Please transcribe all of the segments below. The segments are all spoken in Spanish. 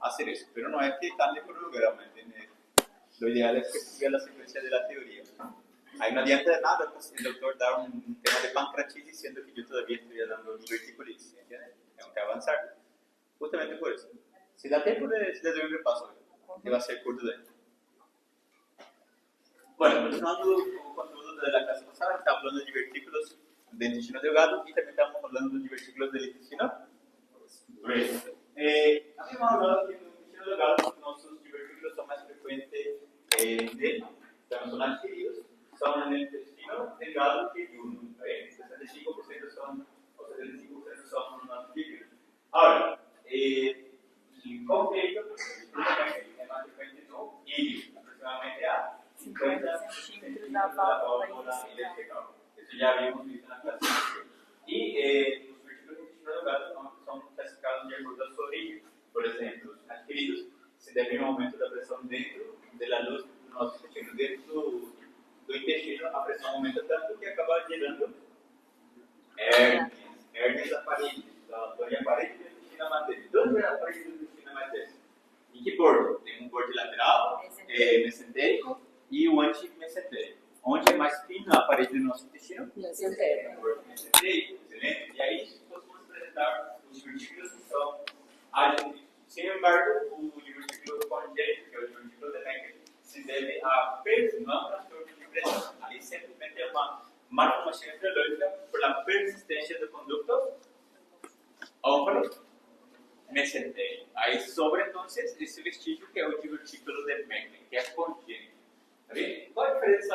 hacer eso, pero no es que están de acuerdo realmente. Lo ideal es que siga la secuencia de la teoría. Ahí no adianta de nada pues, el doctor dar un tema de pancreatitis diciendo que yo todavía estoy dando diverticulitis, ¿entiendes? Tengo que avanzar. Justamente por eso. Si da tiempo, les doy un repaso, que va a ser corto de. Bueno, continuando con el conteúdo de la clase pasada, estamos hablando de divertículos del intestino delgado y también estamos hablando de divertículos del intestino grueso. Habíamos hablado que en el intestino delgado nuestros divertículos son más frecuentes son adquiridos, son en el intestino delgado que uno. 65% son, o 75% son adquiridos. Ahora, el concreto es más frecuente no ilíquido, aproximadamente a 50 centímetros de la válvula eléctrica. Eso ya habíamos visto en la clase. Y los divertículos del intestino delgado son clasificados de acuerdo a su origen. Por ejemplo, los adquiridos se debe a un aumento da pressão dentro da luz do nosso intestino. Dentro do intestino, a pressão aumenta tanto que acaba gerando hérnias da parede. Então, a parede do intestino materno. Onde é a parede do intestino materno? Em que bordo? Tem um bordo lateral, mesentérico e o antimesentérico. Onde é mais fino a parede do nosso intestino? Mesentérico. Bordo mesentérico, excelente. E aí, podemos apresentar os divertículos que são adquiridos. Sin embargo, o divertículo congénito, que é o divertículo de Meckel, se deve a não transtorno de pressão. Ali simplesmente é uma malformação embriológica por a persistência do conducto óvulo-mesentérico. Aí sobre, então, esse vestígio que é o divertículo de Meckel, que é congênito. Tá bem? Qual a diferença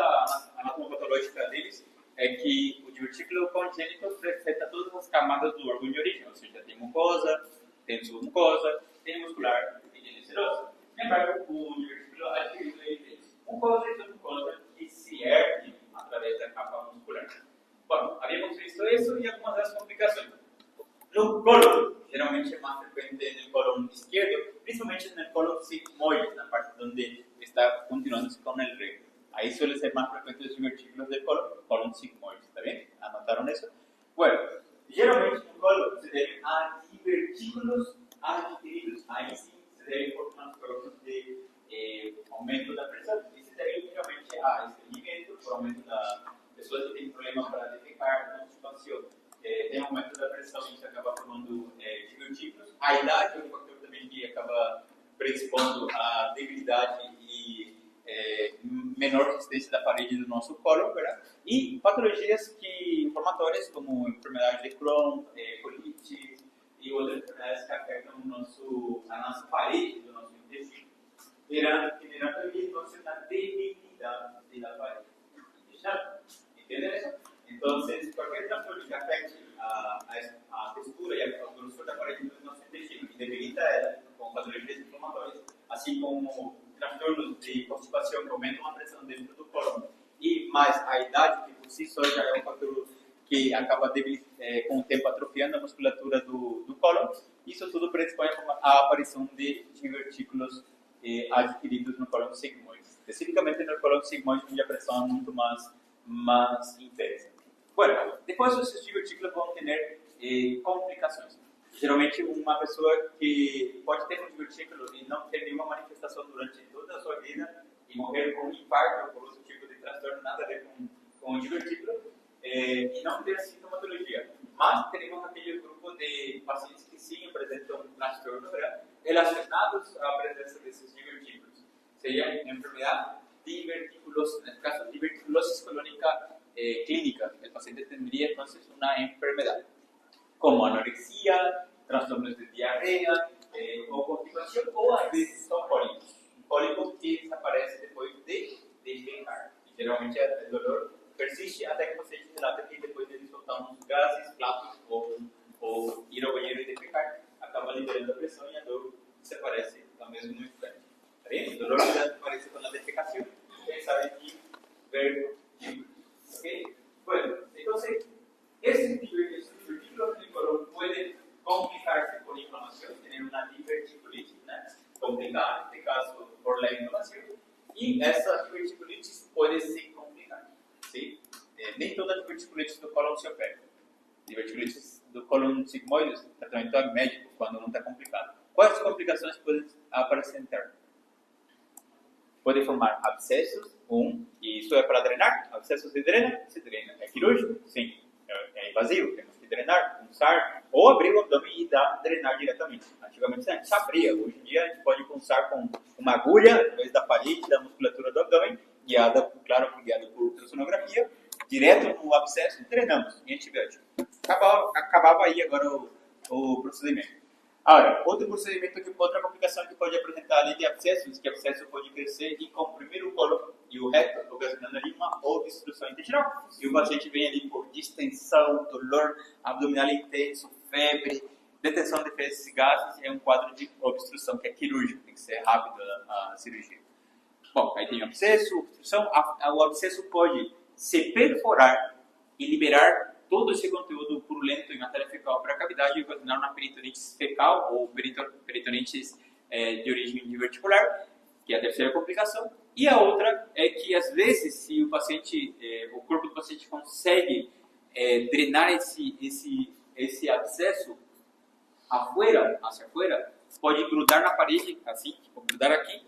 anatomopatológica deles? É que o divertículo congênito afeta todas as camadas do órgão de origem, ou seja, tem mucosa, tem submucosa, tem muscular e tem serosa. Sin embargo, o divertículo adquirido tem mucosa e submucosa que se erguem através da capa muscular. Bom, havíamos visto isso e algumas das complicações. No cólon, geralmente é mais frequente no cólon esquerdo, principalmente no cólon sigmoide, na parte onde está continuando com o recto. Aí suele ser mais frequente os divertículos do cólon sigmoide, ¿está bem? ¿Anotaron isso? Bueno, geralmente no cólon se deve a divertículos adquiridos. Aí sim se deve por transtornos de aumento da pressão. E se deve geralmente a estreñimiento, por aumento da pessoas que têm problema para defecar, constipação, tem aumento da pressão e isso acaba formando divertículos. A idade é um fator também que acaba predispondo a debilidade e menor resistência da parede do nosso cólon, verdade? E patologias inflamatórias como enfermidade de Crohn, colite e outras enfermidades que afetam a nossa parede do nosso intestino, gerando entonces la debilidad de la pared. ¿Entienden eso? Entonces, cualquier trastorno que afecte a textura y a grosor da parede do nosso intestino e debilita ela com patologias inflamatórias, assim como transtornos de constipação que aumentam a pressão dentro do cólon e mais a idade, que por si só já é um fator que acaba com o tempo atrofiando a musculatura do cólon. Isso tudo predispõe à aparição de divertículos adquiridos no cólon sigmoide. Especificamente no cólon sigmoide, onde a pressão é muito mais intensa. Bueno, depois esses divertículos vão ter complicações. Geralmente, uma pessoa que pode ter um divertículo e não ter nenhuma manifestação durante toda a sua vida e morrer com um infarto ou por outro tipo de transtorno, nada a ver com o divertículo, e não ter sintomatologia. Mas teremos aquele grupo de pacientes que sim apresentam um transtorno relacionados à presença desses divertículos. Seria enfermidade diverticulosa, nesse caso, diverticulosis colónica clínica. O paciente teria, então, uma enfermedade, como anorexia, transtornos de diarrea, ou constipação, ou às vezes só cólicos. Cólicos que desaparecem depois de defecar. E geralmente o dolor persiste até que você relata que depois de soltar uns gases, pláticos ou ir ao banheiro e defecar, acaba liberando a pressão e a dor desaparece ao mesmo instante. Tá bem? O dolor desaparece com a defecação. Ustedes saben que verbo ¿ok? Bueno, entonces, ese divertículo del colon puede complicarse con inflamación, tener una diverticulitis, ¿no? Complicada, en este caso, por la inflamación, y esa diverticulitis puede se complicar, ¿sí? Nem toda diverticulitis do cólon se opera. Diverticulitis do cólon sigmoide, tratamento é médico, quando não está complicado. ¿Cuáles complicações podem apresentar? Pode formar abscessos, e isso é para drenar. Abscessos se drena? Se drena. É quirúrgico? Sim. É invasivo, temos que drenar, punçar, ou abrir o abdômen e drenar diretamente. Antigamente a gente abria, hoje em dia a gente pode punçar com uma agulha, através da parede, da musculatura do abdômen, guiada, claro, guiada por ultrassonografia, direto no abscesso, drenamos, em antibiótico. Acabava aí agora o procedimento. Agora, outro procedimento, outra complicação que pode apresentar além de abscessos, que abscesso pode crescer e comprimir o colo e o reto, ocasionando ali uma obstrução intestinal. E o paciente vem ali por distensão, dolor abdominal intenso, febre, detenção de fezes e gases, é um quadro de obstrução que é quirúrgico, tem que ser rápido a cirurgia. Bom, aí tem o abscesso, obstrução. O abscesso pode se perforar e liberar todo esse conteúdo purulento em matéria fecal para a cavidade e ocasionar uma peritonites fecal ou peritonites de origem diverticular, que é a terceira complicação. E a outra é que, às vezes, se o corpo do paciente consegue drenar esse abscesso hacia afuera, pode grudar na parede, assim, tipo, grudar aqui,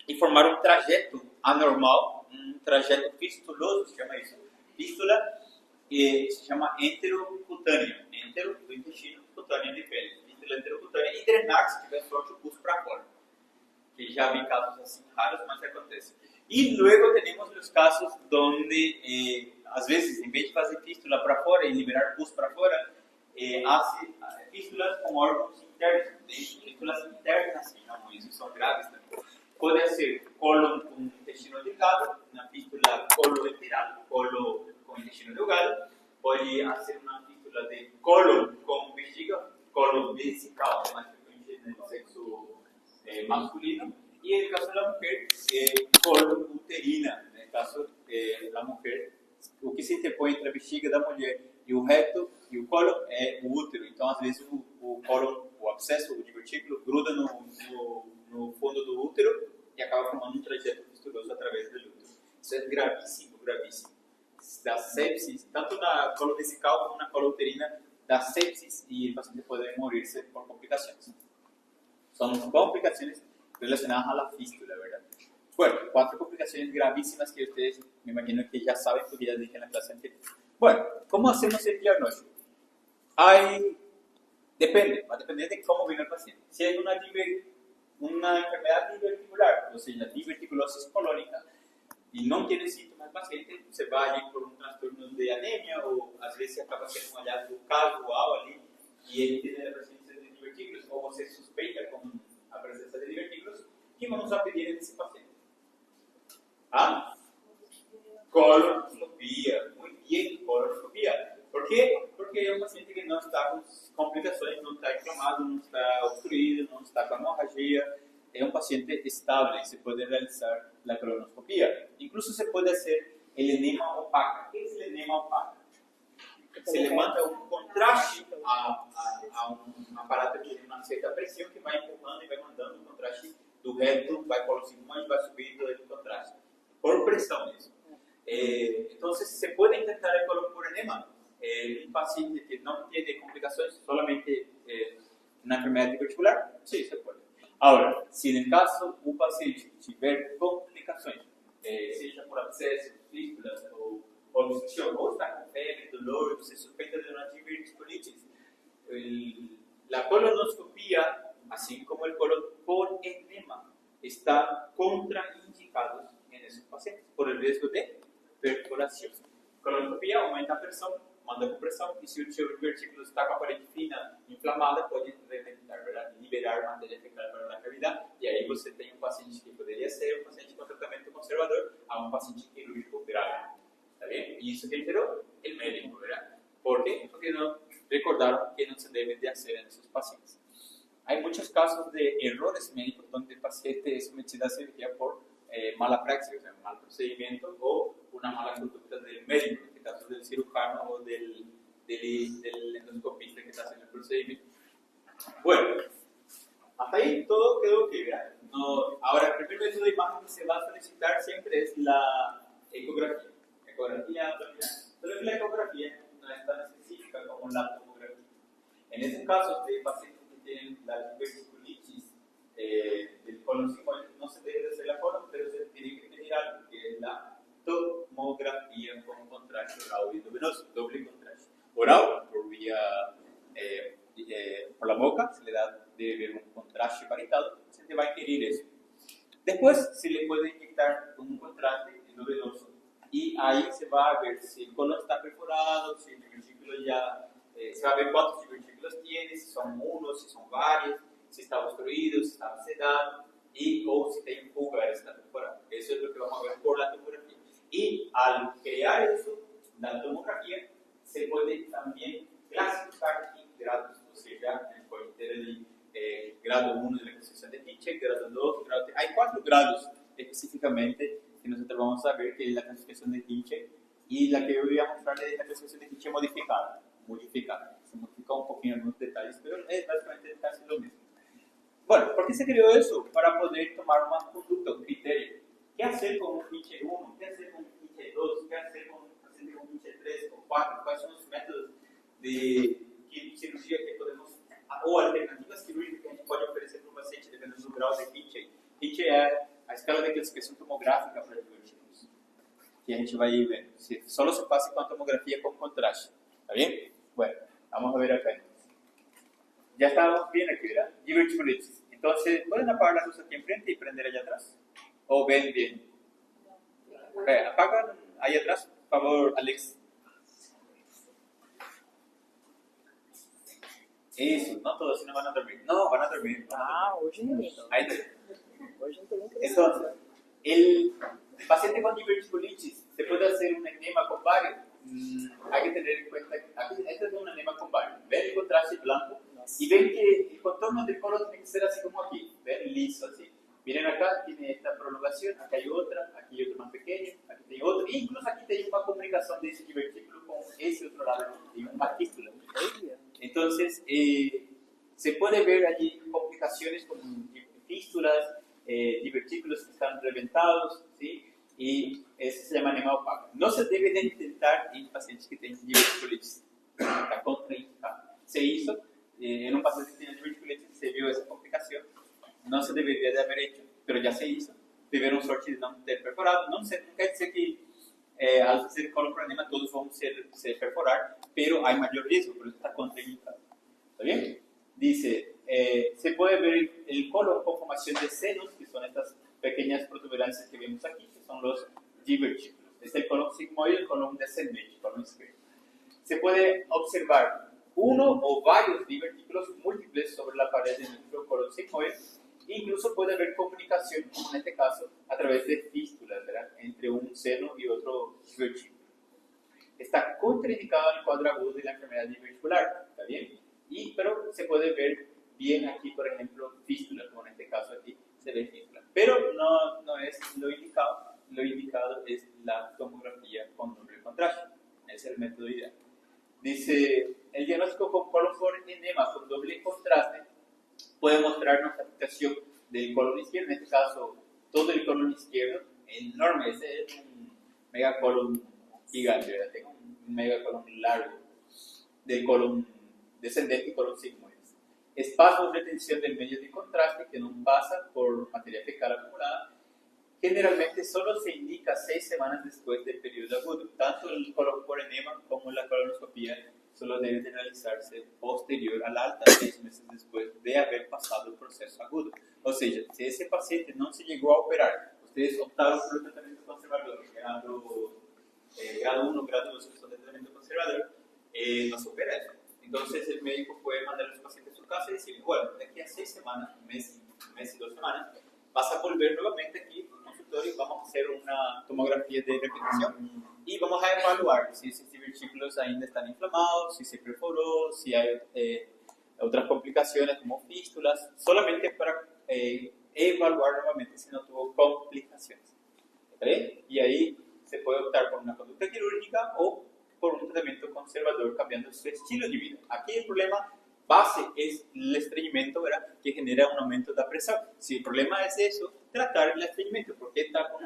e formar um trajeto anormal, um trajeto fistuloso, se chama isso. Fístula, se chama enterocutânea, entero do intestino, cutânea de pele, fístula enterocutânea, e drenar, se tiver sorte, o pus para fora. Que já vi casos assim raros, mas acontece. E logo temos os casos onde, às vezes, em vez de fazer fístula para fora e liberar pus para fora, hace fístulas com órgãos internos, fístulas internas, assim, não, isso são graves também. Pode ser colo com intestino delgado, na fístula colo-enteral, colo com intestino delgado, pode ser uma fístula de colo com bexiga, colo vesical, mais frequente no sexo masculino, e no caso da mulher, colo uterina, no caso da mulher, o que se interpõe entre a bexiga da mulher e o reto e o colo é o útero. Então, às vezes, o colo, o abscesso, o divertículo, gruda no fundo do útero e acaba formando um trajeto fistuloso através do útero. Isso é gravíssimo, gravíssimo. Dá sepsis, tanto na colo vesical como na colo uterina, dá sepsis e o paciente pode morrer por complicações. São complicações relacionadas a la fístula, ¿verdad? Bueno, 4 complicaciones gravísimas que ustedes me imagino que ya saben porque ya dije en la clase anterior. Bueno, ¿cómo hacemos el diagnóstico? Depende, va a depender de cómo viene el paciente. Si hay una enfermedad diverticular, o sea, diverticulosis colónica, y no tiene síntomas el paciente, se va a ir por un trastorno de anemia o a veces acaba siendo un hallazgo calvo o algo y él tiene la presencia de divertículos o se sospecha con la presencia de divertículos, ¿qué vamos a pedir en ese paciente? Colonoscopia, muy bien, colonoscopia. ¿Por qué? Porque es un paciente que no está con complicaciones, no está inflamado, no está obstruido, no está con hemorragia. Es un paciente estable y se puede realizar la colonoscopia. Incluso se puede hacer el enema opaco. ¿Qué es el enema opaco? Se le manda un contraste a un aparato que tiene una cierta presión que va empujando y va mandando un contraste do reto, vai para los pulmões, vai subindo el contraste. Por presión eso. Entonces, se puede intentar el colon por enema. Un paciente que no tiene complicaciones, solamente una enfermedad diverticular, sí, se puede. Ahora, si en el caso un paciente tiver complicaciones, seja por abscesso, fístulas ou obstrucción, ou está com febre, dolor, se suspeita de una diverticulitis, la colonoscopia, así como el colon por enema, está contraindicados en esos pacientes por el riesgo de perforación. Colonoscopia aumenta a pressão, manda compressão, e se o seu divertículo está com a parede fina inflamada, pode reventar, liberar matéria fecal para a cavidade, e aí você tem um paciente que poderia ser um paciente com tratamento conservador a um paciente quirúrgico grave. ¿Está bien? Y eso que enteró el médico, ¿verdad? ¿Por qué? Porque no recordaron que no se debe de hacer en esos pacientes. Hay muchos casos de errores médicos donde el paciente es sometido a cirugía por mala praxis, o sea, mal procedimiento o una mala conducta del médico, en este caso del cirujano o del endoscopista que está haciendo el procedimiento. Bueno, hasta ahí todo quedó ok, ¿verdad? No, ahora, el primer método de imagen que se va a solicitar siempre es la ecografía. Ecografía abdominal. Pero la ecografía no es tan específica como la tomografía. En ese caso, de pacientes que tienen la diverticulitis, del colon sigmoide, no se debe de hacer la colon, pero se tiene que pedir algo, que es la tomografía con contraste oral y venoso, doble contraste. Oral, por vía, por la boca, se le da de ver un contraste paritado, se te va a inquirir eso. Después se le puede inyectar un contraste endovenoso y ahí se va a ver si el colon está perforado, si el divertículo ya, se va a ver cuántos divertículos tiene, si son uno, si son varios, si está obstruido, si está sedado y o si tiene fuga, está perforado. Eso es lo que vamos a ver por la tomografía. Y al crear eso, la tomografía se puede también clasificar en grados, o sea, en cualquier grado 1 de la clasificación de Tinchek, grado 2, grado 3. Hay 4 grados específicamente que nosotros vamos a ver, que es la clasificación de Tinchek, y la que yo voy a mostrarles es la clasificación de Tinchek modificada. Se modifica un poquito en algunos detalles, pero es básicamente casi lo mismo. Bueno, ¿por qué se creó eso? Para poder tomar más conducta, un criterio. ¿Qué hacer con un Tinchek 1? ¿Qué hacer con un Tinchek 2? ¿Qué hacer con un paciente con Tinchek 3 o 4? ¿Cuáles son los métodos de cirugía que podemos, o alternativas quirúrgicas que a gente pode oferecer para o paciente, dependendo do grau de Tinchek? Tinchek é a escala de classificação tomográfica para divertículos, que a gente vai ir vendo. Solo se passa com a tomografia com contraste. ¿Está bien? Bueno, vamos a ver acá. Ya estábamos bien aquí, ¿verdad? Diverticulitis. Entonces, ¿pueden apagar la luz aquí enfrente y prender allá atrás? ¿O ven bien? Okay, apagan ahí atrás, por favor, Alex. Eso, no todos, no van a dormir. No, van a dormir. Ah, hoje não. Ahí Hoje não tem nem Entonces, el paciente con diverticulitis se puede hacer un enema con bario. Hay que tener en cuenta que aquí, este es un enema con bario. Ven el contraste blanco y ven que el contorno del colon tiene que ser así como aquí. Ven liso así. Miren acá, tiene esta prolongación, acá hay otra más pequeña, aquí hay otra, e incluso aquí hay una comunicación de ese divertículo con ese otro lado, y una partícula. Entonces, se puede ver allí complicaciones con fístulas, divertículos que están reventados, ¿sí? Y eso se llama enema opaco. No se debe de intentar en pacientes que tienen diverticulitis, está contraindicado. Se hizo en un paciente que tiene diverticulitis, se vio esa complicación, no se debería de haber hecho, pero ya se hizo. Tiveram sorte de não ter perforado. Não quer dizer que al fazer colon por enema todos vão se perforar, pero hay mayor riesgo, por eso está contraindicado. ¿Está bien? Dice, se puede ver el colon con formación de senos, que son estas pequeñas protuberancias que vemos aquí, que son los divertículos. Este es el colon sigmoide y el colon descendente, el colon izquierdo. Se puede observar uno o varios divertículos múltiples sobre la pared de nuestro colon sigmoide. Incluso puede haber comunicación, como en este caso, a través de fístulas, ¿verdad?, entre un seno y otro divertículo. Está contraindicado en el cuadro agudo de la enfermedad diverticular, ¿está bien? Pero se puede ver bien aquí, por ejemplo, fístulas, como en este caso aquí se ve fístula. Pero no es lo indicado es la tomografía con doble contraste, ese es el método ideal. Dice, el diagnóstico con colon por enema con doble contraste puede mostrarnos la afectación del colon izquierdo, en este caso todo el colon izquierdo, enorme, ese es un megacolon gigante, ¿verdad? Tengo un megacolon largo del colon descendente y colon sigmoide. Espasmos de retención del medio de contraste que no pasa por materia fecal acumulada, generalmente solo se indica 6 semanas después del periodo agudo. Tanto el colon por enema como la colonoscopía solo debe de realizarse posterior al alta, 6 meses después de haber pasado el proceso agudo. O sea, si ese paciente no se llegó a operar, ustedes optaron por el tratamiento conservador, grado 1, grado 2, que son de tratamiento conservador, no se opera eso. Entonces el médico puede mandar a los pacientes a su casa y decirle, bueno, de aquí a 6 semanas, un mes y 2 semanas, vas a volver nuevamente aquí al consultorio y vamos a hacer una tomografía de repetición y vamos a evaluar si esos divertículos ainda están inflamados, si se perforó, si hay otras complicaciones como fístulas, solamente para evaluar nuevamente si no tuvo complicaciones. ¿Vale? Y ahí se puede optar por una conducta quirúrgica o por un tratamiento conservador cambiando su estilo de vida. Aquí el problema base es el estreñimiento, ¿verdad?, que genera un aumento de la presión. Si el problema es eso, tratar el estreñimiento, porque está con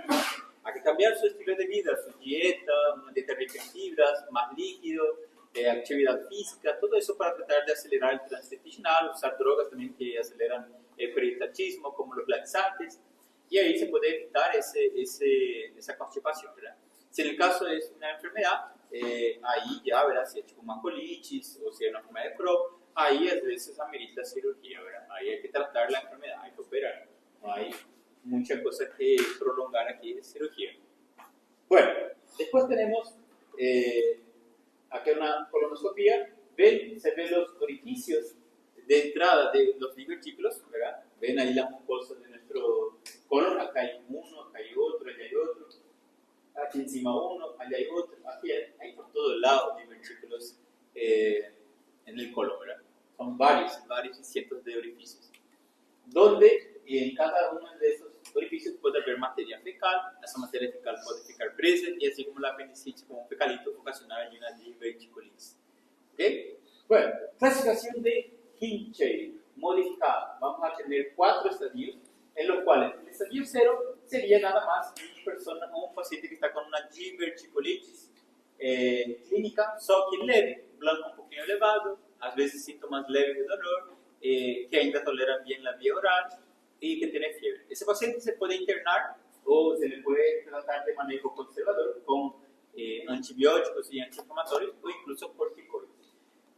hay que cambiar su estilo de vida, su dieta, una dieta rica en fibras, más líquido, actividad física, todo eso para tratar de acelerar el tránsito intestinal, usar drogas también que aceleran el peritachismo, como los laxantes, y ahí se puede evitar esa constipación, ¿verdad? Si en el caso es una enfermedad, ahí ya, ¿verdad? Si es tipo una colitis o si es una enfermedad de Crohn, ahí a veces amerita cirugía, ¿verdad? Ahí hay que tratar la enfermedad, hay que operar. No hay mucha cosa que prolongar aquí de cirugía. Bueno, después tenemos aquí una colonoscopía. Se ven los orificios de entrada de los divertículos, ¿verdad? Ven ahí las mucosas de nuestro colon. Acá hay uno, acá hay otro, allá hay otro. Aquí encima uno, allá hay otro. Aquí hay por todos lados divertículos en el colon, ¿verdad? Son varios y cientos de orificios. Donde en cada uno de esos orificios puede haber materia fecal. Esa materia fecal puede ficar presa y así como la apendicitis, como un fecalito, ocasionar una diverticulitis. ¿Ok? Bueno, clasificación de Hinchey modificada. Vamos a tener 4 estadios, en los cuales el estadio 0 sería nada más una persona o un paciente que está con una diverticulitis clínica, Sokin leve, blanco un poquito elevado, a veces síntomas leves de dolor, que ainda toleran bien la vía oral y que tiene fiebre. Ese paciente se puede internar o se le puede tratar de manejo conservador con antibióticos y antiinflamatorios o incluso corticoides.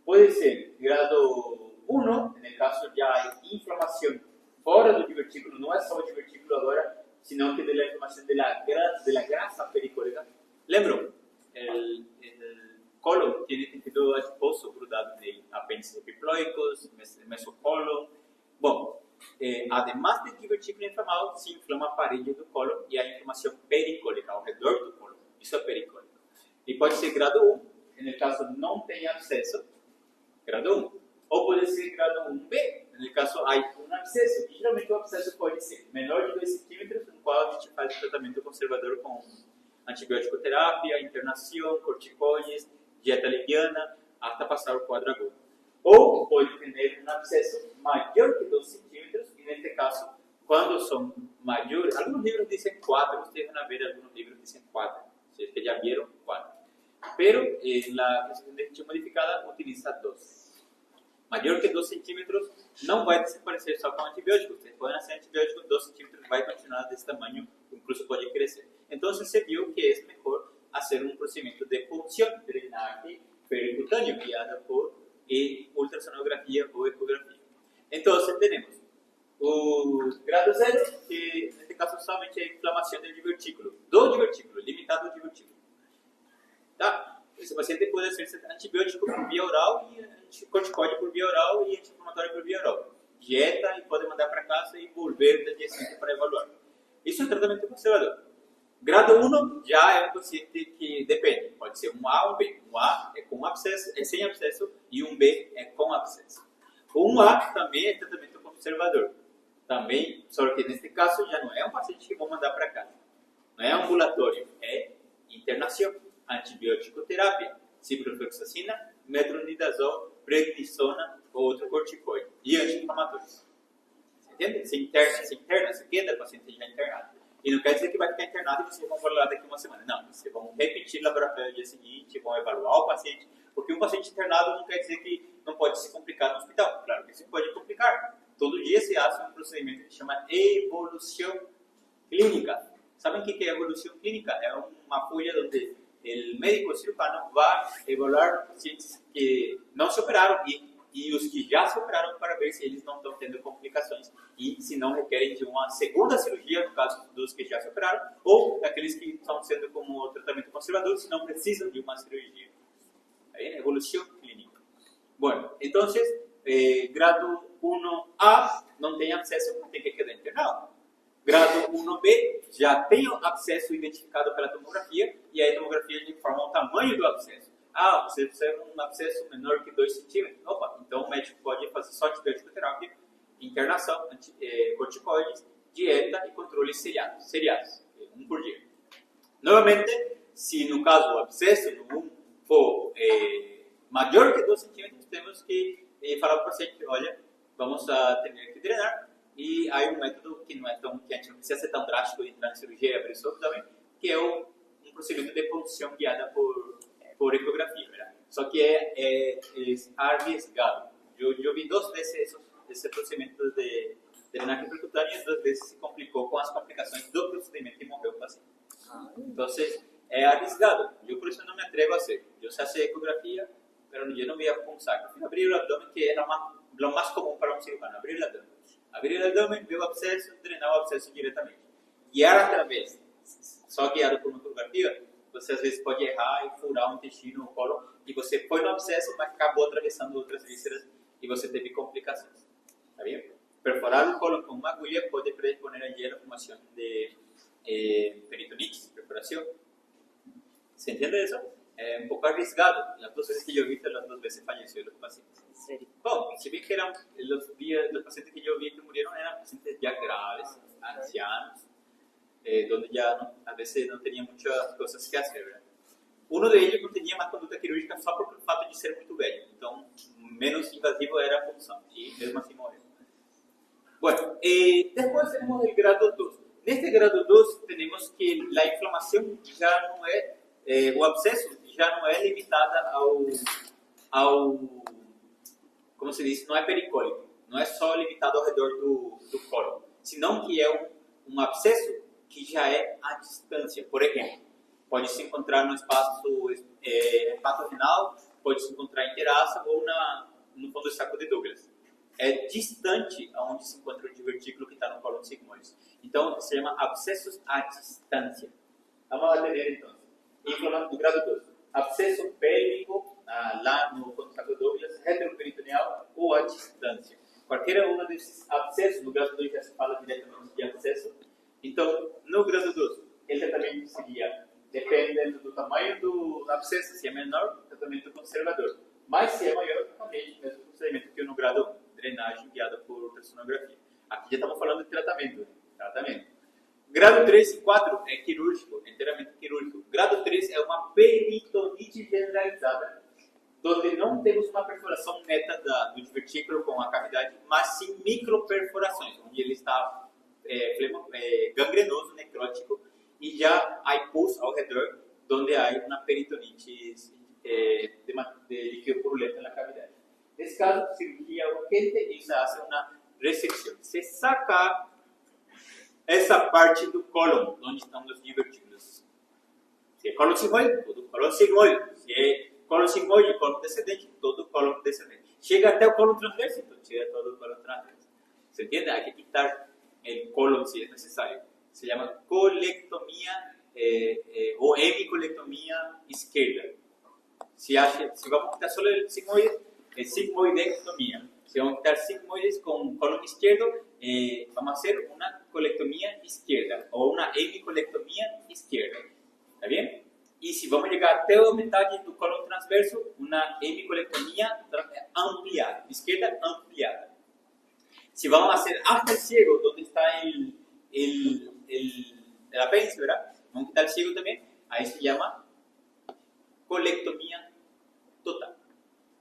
Puede ser grado 1, en el caso ya hay inflamación fora do divertículo, no es só o divertículo agora, sino que de la inflamación de la grasa pericólica. Lembro, el colon tiene tejido adiposo grudado de apéndices epiploicos, mesocolon. Bom, además del divertículo inflamado, se inflama a parede do colon e a inflamação pericólica ao redor do colon. Isso é pericólico. E pode ser grado 1, en el caso não tem abscesso, grado 1. Ou pode ser grado 1B, no caso há um abscesso. E geralmente o abscesso pode ser menor de 2 centímetros, no qual a gente faz o tratamento conservador com antibiótico terapia, internação, corticoides, dieta liviana, até passar o quadro agudo. Ou pode ter um abscesso maior que 2 centímetros, e neste caso, quando são maiores, alguns livros dizem 4, vocês vão ver alguns livros dizem 4, vocês que já viram 4. Pero la clasificación de Hinchey modificada utiliza 2. Mayor que 2 centímetros não vai desaparecer só com antibióticos. Ustedes pueden hacer antibióticos, 2 centímetros vai continuar desse tamanho, incluso pode crescer. Então se viu que é melhor fazer um procedimento de punção, drenaje pericutâneo, guiada por ultrassonografia ou ecografia. Então temos o grado 0, que neste caso somente é inflamação do divertículo, limitado ao divertículo. Tá? Esse paciente pode ser antibiótico por via oral e anticorticoide por via oral e anti-inflamatório por via oral. Dieta e pode mandar para casa e volver no dia seguinte para evaluar. Isso é tratamento conservador. Grado 1 já é um paciente que depende, pode ser um A ou um B. Um A é com abscesso, é sem abscesso, e um B é com abscesso. O 1A também é tratamento conservador. Também, só que neste caso já não é um paciente que vou mandar para casa. Não é ambulatório, é internação. Antibiótico terapia, ciprofloxacina, metronidazol, prednisona ou outro corticoide e anti-inflamatórios. Entende? Se interna, se queda o paciente já internado. E não quer dizer que vai ficar internado e vocês vão falar daqui uma semana. Não, vocês vão repetir o laboratório no dia seguinte, vão evaluar o paciente, porque um paciente internado não quer dizer que não pode se complicar no hospital. Claro que isso pode complicar. Todo dia se faz um procedimento que se chama evolução clínica. Sabem o que é evolução clínica? É uma folha onde o médico cirurgião vai evaluar pacientes que não se operaram e os que já se operaram para ver se eles não estão tendo complicações e se não requerem de uma segunda cirurgia, no caso dos que já se operaram, ou daqueles que estão sendo como tratamento conservador, se não precisam de uma cirurgia. Aí, evolução clínica. Bueno, então, grado 1A não tem abscesso, tem que quedar internado. Grado 1B já tem o abscesso identificado pela tomografia e a tomografia informa o tamanho do abscesso. Ah, você observa um abscesso menor que 2 centímetros. Opa, então o médico pode fazer só antibiótico terapia, internação, corticoides, dieta e controles seriados, um por dia. Normalmente, se no caso o abscesso no 1 for maior que 2 centímetros, temos que falar para o paciente, olha, vamos a ter que drenar. E há um método que não é tão, que a gente não precisa ser tão drástico de entrar na cirurgia e abrir o soro também, que é um procedimento de punção guiada por ecografia, verdade? Só que é arriesgado. Eu vi 2 vezes esse procedimento de drenaje percutâneo, 2 veces se complicou com as complicações do procedimento e morreu o paciente. Então, é arriscado. Eu, por isso, não me atrevo a hacer. Eu sei hacer ecografia, pero yo no voy a punzar. Prefiero abrir el abdomen, que era lo más común para un cirujano. Abrir el abdomen. Abrir el abdomen, ver o abscesso, drenar o abscesso diretamente. Guiar através, só guiado por uma ecografia, você às vezes pode errar e furar o intestino, o cólon, e você foi no abscesso, mas acabou atravessando outras vísceras e você teve complicações. Tá bem? Perforar o cólon com uma agulha pode predisponer a la formación de peritonitis, perforación. ¿Se entiende eso? Es un poco arriesgado. Las 2 veces que yo he visto, las 2 veces falleció los pacientes. Bueno, si bien que eran los pacientes que yo vi que murieron eran pacientes ya graves, ancianos, donde ya a veces no tenían muchas cosas que hacer, ¿verdad? Uno de ellos no tenía más conducta quirúrgica só por el fato de ser muy velho. Entonces, menos invasivo era a punção. Y mesmo así murió. Bueno, después tenemos el grado 2. En este grado 2 tenemos que la inflamación ya no es, o abscesso já não é limitada ao como se diz, não é pericólico, não é só limitado ao redor do cólon, senão que é um abscesso que já é à distância. Por exemplo, pode se encontrar no espaço hepatorenal, pode se encontrar em terraça ou no fundo do saco de Douglas. É distante aonde se encontra o divertículo que está no cólon sigmoides. Então, se chama abscessos à distância. Vamos a ver então. Inflamação do grado 2. Abscesso pélvico, lá no saco de Douglas, retroperitoneal ou à distância. Qualquer um desses abscessos, no grado 2 já se fala diretamente de abscesso. Então, no grado 2, o tratamento seria, dependendo do tamanho do abscesso, se é menor, tratamento conservador. Mas se é maior, também, mesmo procedimento que no grado 1, drenagem guiada por ultrassonografia. Aqui já estamos falando de tratamento. Grado 3 e 4 é quirúrgico, inteiramente quirúrgico. Grado 3 é uma peritonite generalizada, onde não temos uma perfuração neta do divertículo com a cavidade, mas sim microperfurações, onde ele está gangrenoso, necrótico, e já há pus ao redor, onde há uma peritonite de líquido purulento na cavidade. Nesse caso, cirurgia urgente e se faz uma ressecção. Se saca essa parte do cólon, onde estão os divertículos. Se é cólon sigmoide, todo cólon sigmoide. Se é cólon sigmoide, cólon descendente, todo cólon descendente. Chega até o cólon transverso, então chega todo o cólon transverso. ¿Se entiende? Hay que quitar el colon si es necesario. Se llama colectomía o hemicolectomía izquierda. Si vamos a quitar solo el sigmoide, es sigmoidectomía. Si vamos a quitar sigmoides con colon izquierdo, vamos a hacer una colectomía izquierda o una hemicolectomía izquierda. ¿Está bien? Y si vamos a llegar até a metade do colon transverso, una hemicolectomía ampliada, izquierda ampliada. Si vamos a hacer hasta el ciego, donde está el apéndice, ¿verdad? Vamos a quitar el ciego también, ahí se llama colectomía total.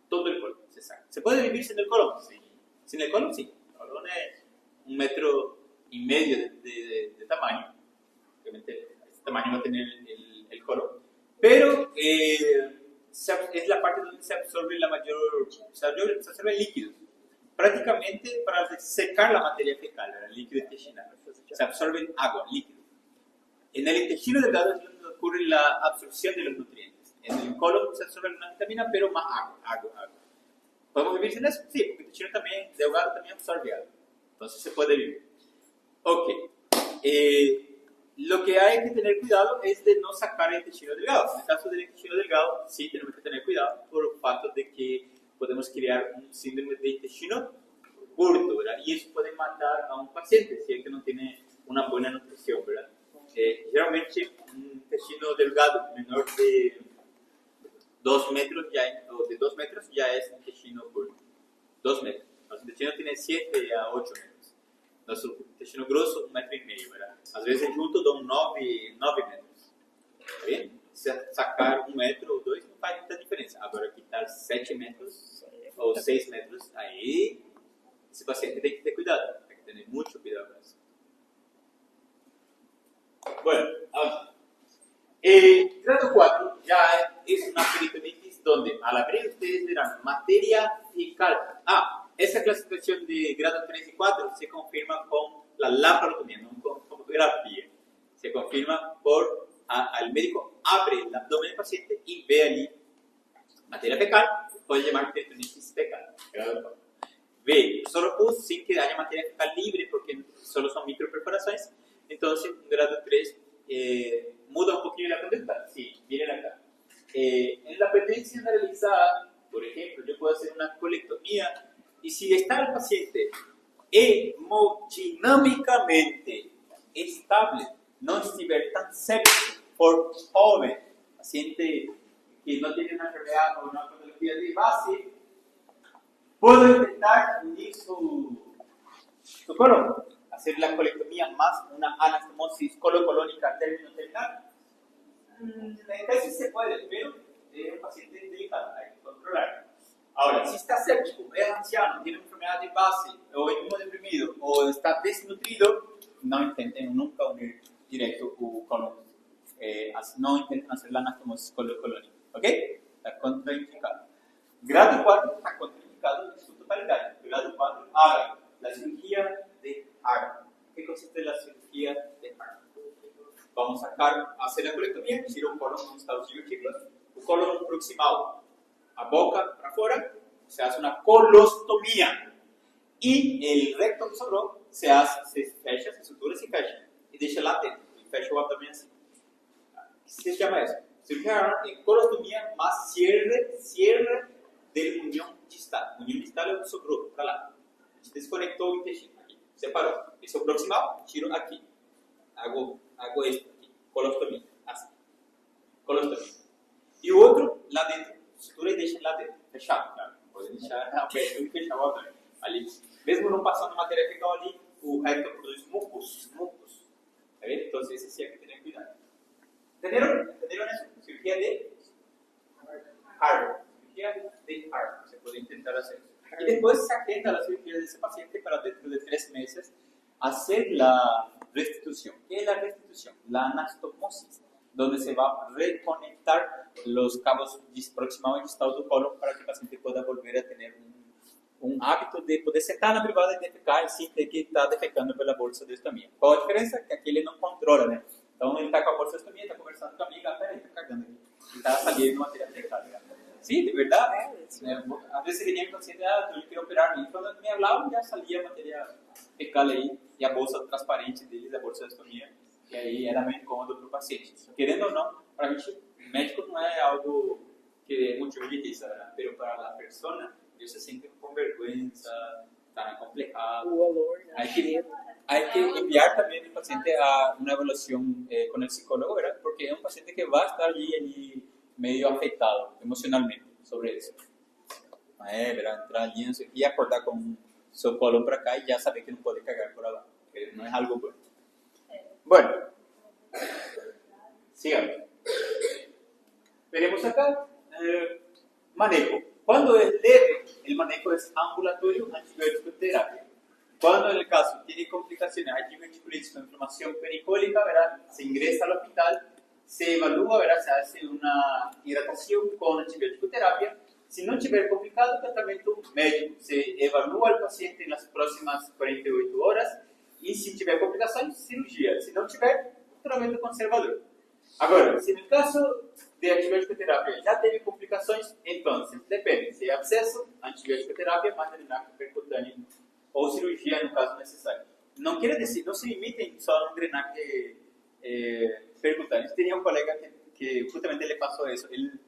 Todo el colon se saca. ¿Se puede vivir sin el colon? Sí. Sin el colon, sí. El colon es 1,5 metros de tamaño. Obviamente, este tamaño va a tener el colon. Pero es la parte donde se absorbe se absorbe líquidos. Prácticamente para secar la materia fecal, el líquido intestinal. Se absorbe agua, líquido. En el intestino delgado es donde ocurre la absorción de los nutrientes. En el colon se absorbe una vitamina, pero más agua. ¿Podemos vivir sin eso? Sí, porque el intestino también, delgado también absorbe agua. Entonces se puede vivir. Ok. Lo que hay que tener cuidado es de no sacar el intestino delgado. En el caso del intestino delgado, sí tenemos que tener cuidado por el fato de que podemos crear un síndrome de intestino curto, ¿verdad? Y eso puede matar a un paciente si es que no tiene una buena nutrición, ¿verdad? Generalmente un intestino delgado menor de 2 metros o de 2 metros ya es intestino curto. 2 metros. Nuestro intestino tiene 7 a 8 metros. Nuestro intestino grosso 1,5 metros, ¿verdad? A veces juntos dan 9 metros. ¿Está bien? Sacar 1 metro ou 2 não faz muita diferença. Agora, quitar 7 metros ou 6 metros, aí esse paciente tem que ter cuidado. Tem que ter muito cuidado com isso. Bueno, grado 4 ya es una peritonitis donde al abrir ustedes verán materia fecal. esa clasificación de grado 3 y 4 se confirma con la laparotomía, no con tomografía. Se confirma por al médico abre el abdomen del paciente y ve allí materia fecal, puede llamar peritonitis fecal, grado 4. Ve solo pus sin que haya materia fecal libre porque solo son microperforaciones. Entonces, un grado 3 muda un poquito la conducta. Sí, miren acá. En la peritonitis generalizada, por ejemplo, yo puedo hacer una colectomía y si está el paciente hemodinámicamente estable, no estiver tan séptico, por joven, paciente que no tiene una enfermedad o una patología de base, puedo intentar unir su colon, hacer la colectomía más una anastomosis colocolónica término-terminal. En casi se puede, pero es un paciente delicado, hay que controlar. Ahora, si está séptico, es anciano, tiene una enfermedad de base, o es inmunodeprimido, o está desnutrido, no intenten nunca unir directo o colon. No intenten hacer la anastomosis colocolónica, ¿ok? Está contraindicado. Grado 4 está contraindicado en su totalidad. Grado 4, haga la cirugía de Hart. ¿Qué consiste la cirugía de Hart? Vamos a hacer la colectomía, decir un colon con estados divertidos, un colon proximal a boca para afuera, se hace una colostomía y el recto que sobró se fecha, se sutura y se fecha y deja latente y fecha o abdomen así. ¿Qué se llama eso? Cirugía de colostomía más cierre de unión distal. Unión distal es un sobró para lá. Desconectó el intestino aquí, separó. Eso proximal, giro aquí. Hago esto aquí, colostomía, así. Colostomía. Y otro, lá dentro, sutura y deixa lá dentro, fechado, claro. Pode deixar aberto e fechar o abdômen. Ali, mesmo não passando matéria fecal ali, o recto produz mucus. ¿Está bien? Entonces, ese sí hay que tener cuidado. ¿Entendieron eso? Cirugía de Hart. Cirugía de Hart. Se puede intentar hacer eso. Y después se agenda la cirugía de ese paciente para dentro de 3 meses hacer la restitución. ¿Qué es la restitución? La anastomosis, donde se va a reconectar los cabos proximales y distados del colon para que el paciente pueda volver a tener un hábito de poder sentar na privada e defecar sin ter que estar defecando pela bolsa de estomia. Qual a diferença? Que aqui ele não controla, né? Então ele está com a bolsa de estomia, está conversando com a amiga, peraí, está cagando aqui. E está saliendo material fecal. Sí, de verdad. A veces venía el paciente, yo quiero operar, y cuando me hablaban ya salía materia fecal ahí, y a bolsa transparente deles, a bolsa de estomia, que aí era meio incômodo para o paciente. Querendo ou não, para a gente, médico não é algo que é motivo de risa, ¿verdad? Pero para a persona, ellos se sienten con vergüenza, tan complicado. Hay que enviar también al paciente a una evaluación con el psicólogo, ¿verdad? Porque es un paciente que va a estar allí medio afectado emocionalmente sobre eso. ¿Verdad? Entrar allí y acordar con su colon para acá y ya saber que no puede cagar por abajo, que no es algo bueno. Bueno, sigamos. Veremos acá, manejo. Cuando es leve, el manejo es ambulatorio antibiótico terapia. Cuando en el caso tiene complicaciones, hay diverticulitis con inflamación pericólica, ¿verdad? Se ingresa al hospital, se evalúa, ¿verdad? Se hace una hidratación con antibiótico terapia. Si no tiver complicado, tratamiento médico. Se evalúa al paciente en las próximas 48 horas y si tiver complicações, cirurgia. Se não tiver, tratamento conservador. Agora, se no caso de antibiótico terapia já teve complicações, então depende. Se é abscesso, antibiótico terapia, mais drenaje percutâneo ou cirurgia no caso necessário. Não quer dizer, não se limitem só no drenaje percutâneo. Tenía un colega que justamente le pasó eso. Él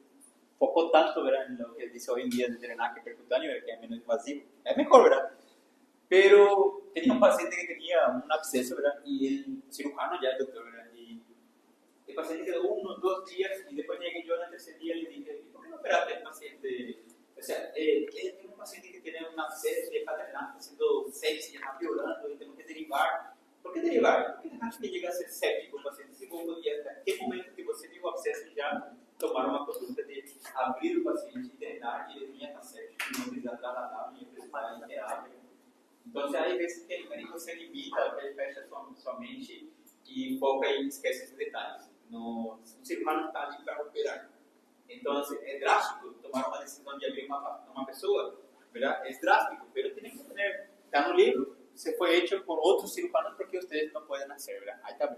focó tanto, ¿verdad?, en lo que dice hoy en día de drenaje percutáneo, que es menos invasivo. Es mejor, ¿verdad? Pero tenía un paciente que tenía un absceso, ¿verdad? Y el cirujano ya, el doctor, ¿verdad? Y el paciente quedó 1 o 2 días y después llegué yo al tercer día y le dije, ¿por qué no operaste al paciente? O sea, es un paciente que tiene un absceso y está haciendo sepsis y está violando y tengo que derivar. ¿Por qué derivar? ¿Por qué dejar que llegue a ser séptico o paciente? Se podia, naquele momento que você viu o abscesso, já tomaram uma conduta de abrir o paciente, internar, e ele vinha estar séptico, não precisa tratar, vinha precisar de terapia. Então, há vezes que o médico se limita, ele fecha sua mente e foca e esquece esses detalhes. O cirurgião não está ali para operar. Então, é drástico tomar uma decisão de abrir uma pessoa, ¿verdad? Es drástico, pero tienen que tener, está en un libro, se fue hecho por otros cirujanos porque ustedes no pueden hacer, ¿verdad? Ahí está.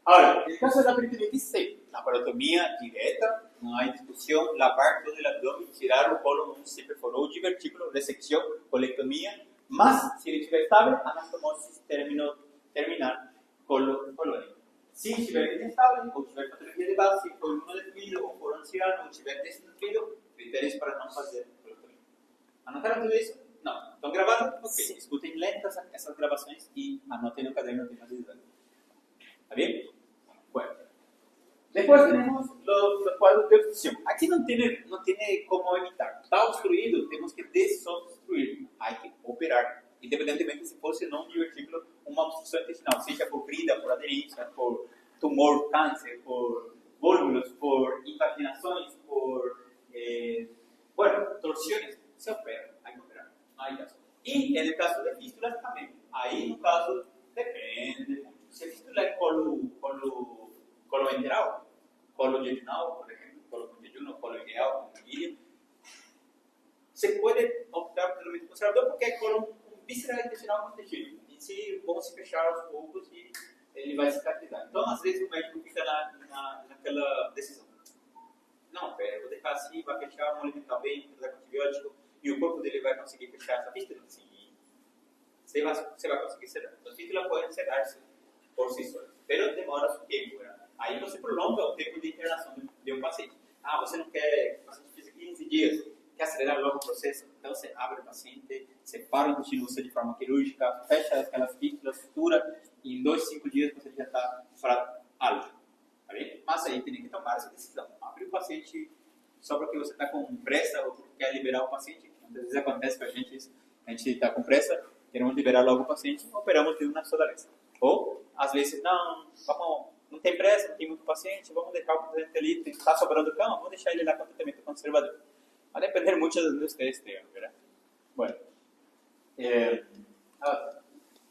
Ahora, en el caso de la peritonitis C, la parotomía directa, no hay discusión, lavar todo el abdomen, tirar o colon, un ciperforó o divertículo, resección, colectomía, más, si el chivo estable, anastomosis terminal colónica. Si el chivo es inestable, o tiver patología de base, o inmunodeprimido, o for anciano, o tiver desnutrido, criterios para no hacer colectomía. ¿Anotaron todo eso? No. ¿Están grabando? Ok. Sí. Escuchen lentas esas grabaciones y anoten el caderno de necesidad. ¿Está bien? Bueno. Después tenemos los cuadros de obstrucción. Aquí no tiene cómo evitar. Está obstruido, tenemos que desobstruir. Hay que operar. Independientemente si fuese no un divertículo, una obstrucción intestinal, sea por crida, por adherencia, por tumor, cáncer, por vólvulos, por invaginaciones, por torsiones, se opera. Hay que operar. No hay caso. Y en el caso de fístulas también. Ahí en un caso depende mucho. Si el fístula es colo enterado, colo yeyunado, por ejemplo, colo con yeyuno, colo enterado, con guía, se puede optar pelo conservador porque hay colo visceral intestinal protegido. E se vão se fechar aos poucos e ele vai cicatrizar. Então, às vezes, o médico fica naquela decisão. Não, pera, vou deixar assim, vai fechar, vou alimentar bem, vou dar antibiótico, e o corpo dele vai conseguir fechar essa fístula? Sim. Você vai conseguir sedar. As fístulas podem sedar-se por si solas, pero demora su tiempo, ¿verdad? Ahí você prolonga o tempo de internação de um paciente. Você não quer, o paciente fica 15 dias, quer acelerar logo o processo, então você abre o paciente, separa o intestino de forma quirúrgica, fecha aquelas fístulas, sutura, e em 2, 5 dias você já está para algo, tá bem? Mas aí tem que tomar essa decisão. Abre o paciente só porque você está com pressa ou porque quer liberar o paciente, às vezes acontece com a gente isso, a gente está com pressa, queremos liberar logo o paciente, operamos de uma sola vez. Ou, às vezes, não tem pressa, não tem muito paciente, vamos deixar o paciente ali, está sobrando cama, vamos deixar ele lá com tratamento conservador. Va a depender mucho de donde ustedes estén, ¿verdad? Bueno,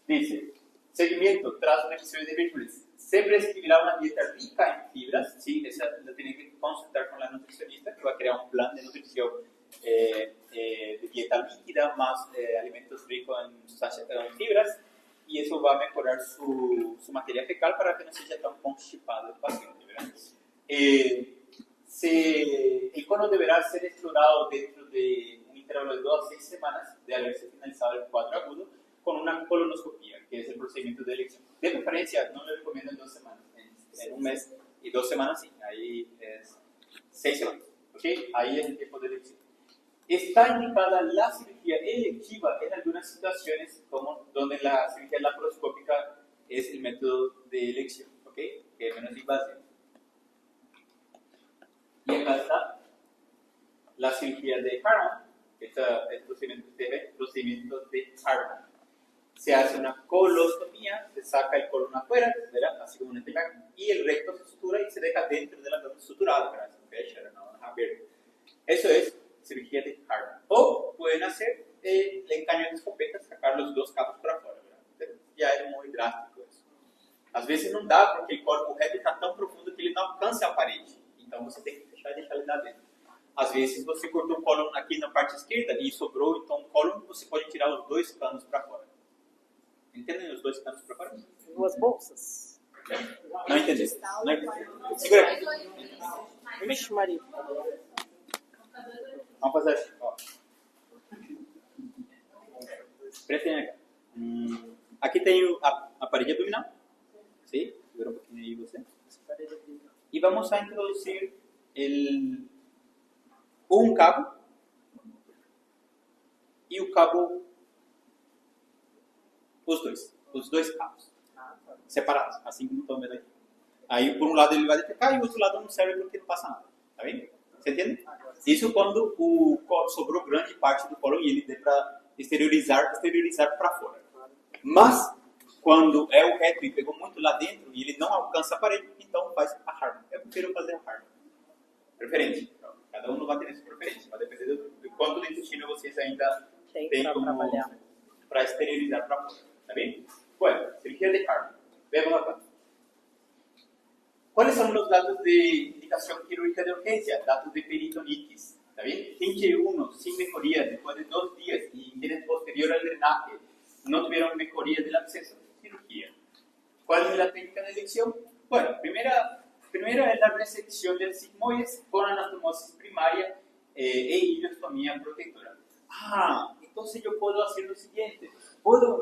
dice, seguimiento tras una episodio de virtudes. Se prescribirá una dieta rica en fibras, sí, esa la tienen que consultar con la nutricionista que va a crear un plan de nutrición de dieta líquida más alimentos ricos en sustancias en fibras. Y eso va a mejorar su materia fecal para que no sea tan constipado el paciente, ¿verdad? El cono deberá ser explorado dentro de un intervalo de 2 a 6 semanas de haberse finalizado el cuadro agudo con una colonoscopia, que es el procedimiento de elección. De preferencia, no le recomiendo en 2 semanas, en un mes y 2 semanas sí, ahí es 6 semanas, ¿ok? Ahí es el tiempo de elección. Está indicada la cirugía electiva en algunas situaciones como donde la cirugía laparoscópica es el método de elección, ¿ok? Que es menos invasivo. Y acá está la cirugía de Harman, que es el procedimiento de Harman. Se hace una colostomía, se saca el colon afuera, ¿verdad? Así como en este caso, y el recto se sutura y se deja dentro del abdomen suturado, ¿verdad? Se fecha, no abierto. Eso es cirugía de Harman. O pueden hacer el encaño de escopeta, sacar los 2 cabos para afuera, ¿verdad? Pero ya es muy drástico eso. Às vezes não dá porque o corpo reto está tão profundo que ele não alcança a parede. Então você tem que fechar e deixar ele lá dentro. Às vezes você cortou o cólon aqui na parte esquerda e sobrou então o cólon, você pode tirar os 2 canos para fora. Entendem os 2 canos para fora? 2 bolsas. Não entendi. Não entendi. Segura aí. Vixe, Maria. Vamos fazer assim, ó. Prestem aqui. Aqui tem a parede abdominal. Sim? Segura um pouquinho aí você. E vamos a introduzir um cabo e o cabo, os dois cabos separados, assim como estão vendo aqui. Aí por um lado ele vai defecar e o outro lado não serve porque não passa nada, tá vendo? Você entende? Isso quando sobrou grande parte do colo e ele dê para exteriorizar para fora. Mas quando é o reto e pegou muito lá dentro e ele não alcança a parede, então faz a Harman. Eu prefiro fazer a Harman. Preferente. Cada um vai ter essa preferência. Vai depender do quanto de intestino vocês ainda têm para exteriorizar para fora. Tá bem? Bueno, cirugía de Harman. Vemos acá. ¿Cuáles son los datos de indicación quirúrgica de urgencia? Datos de peritonitis. ¿Está bien? Finge uno sin mejoría después de 2 días y tienes posterior al drenaje, no tuvieron mejoría del absceso, cirugía. ¿Cuál es la técnica de elección? Bueno, primera es la resección del sigmoides con anastomosis primaria e ileostomía protectora. Entonces yo puedo hacer lo siguiente. Puedo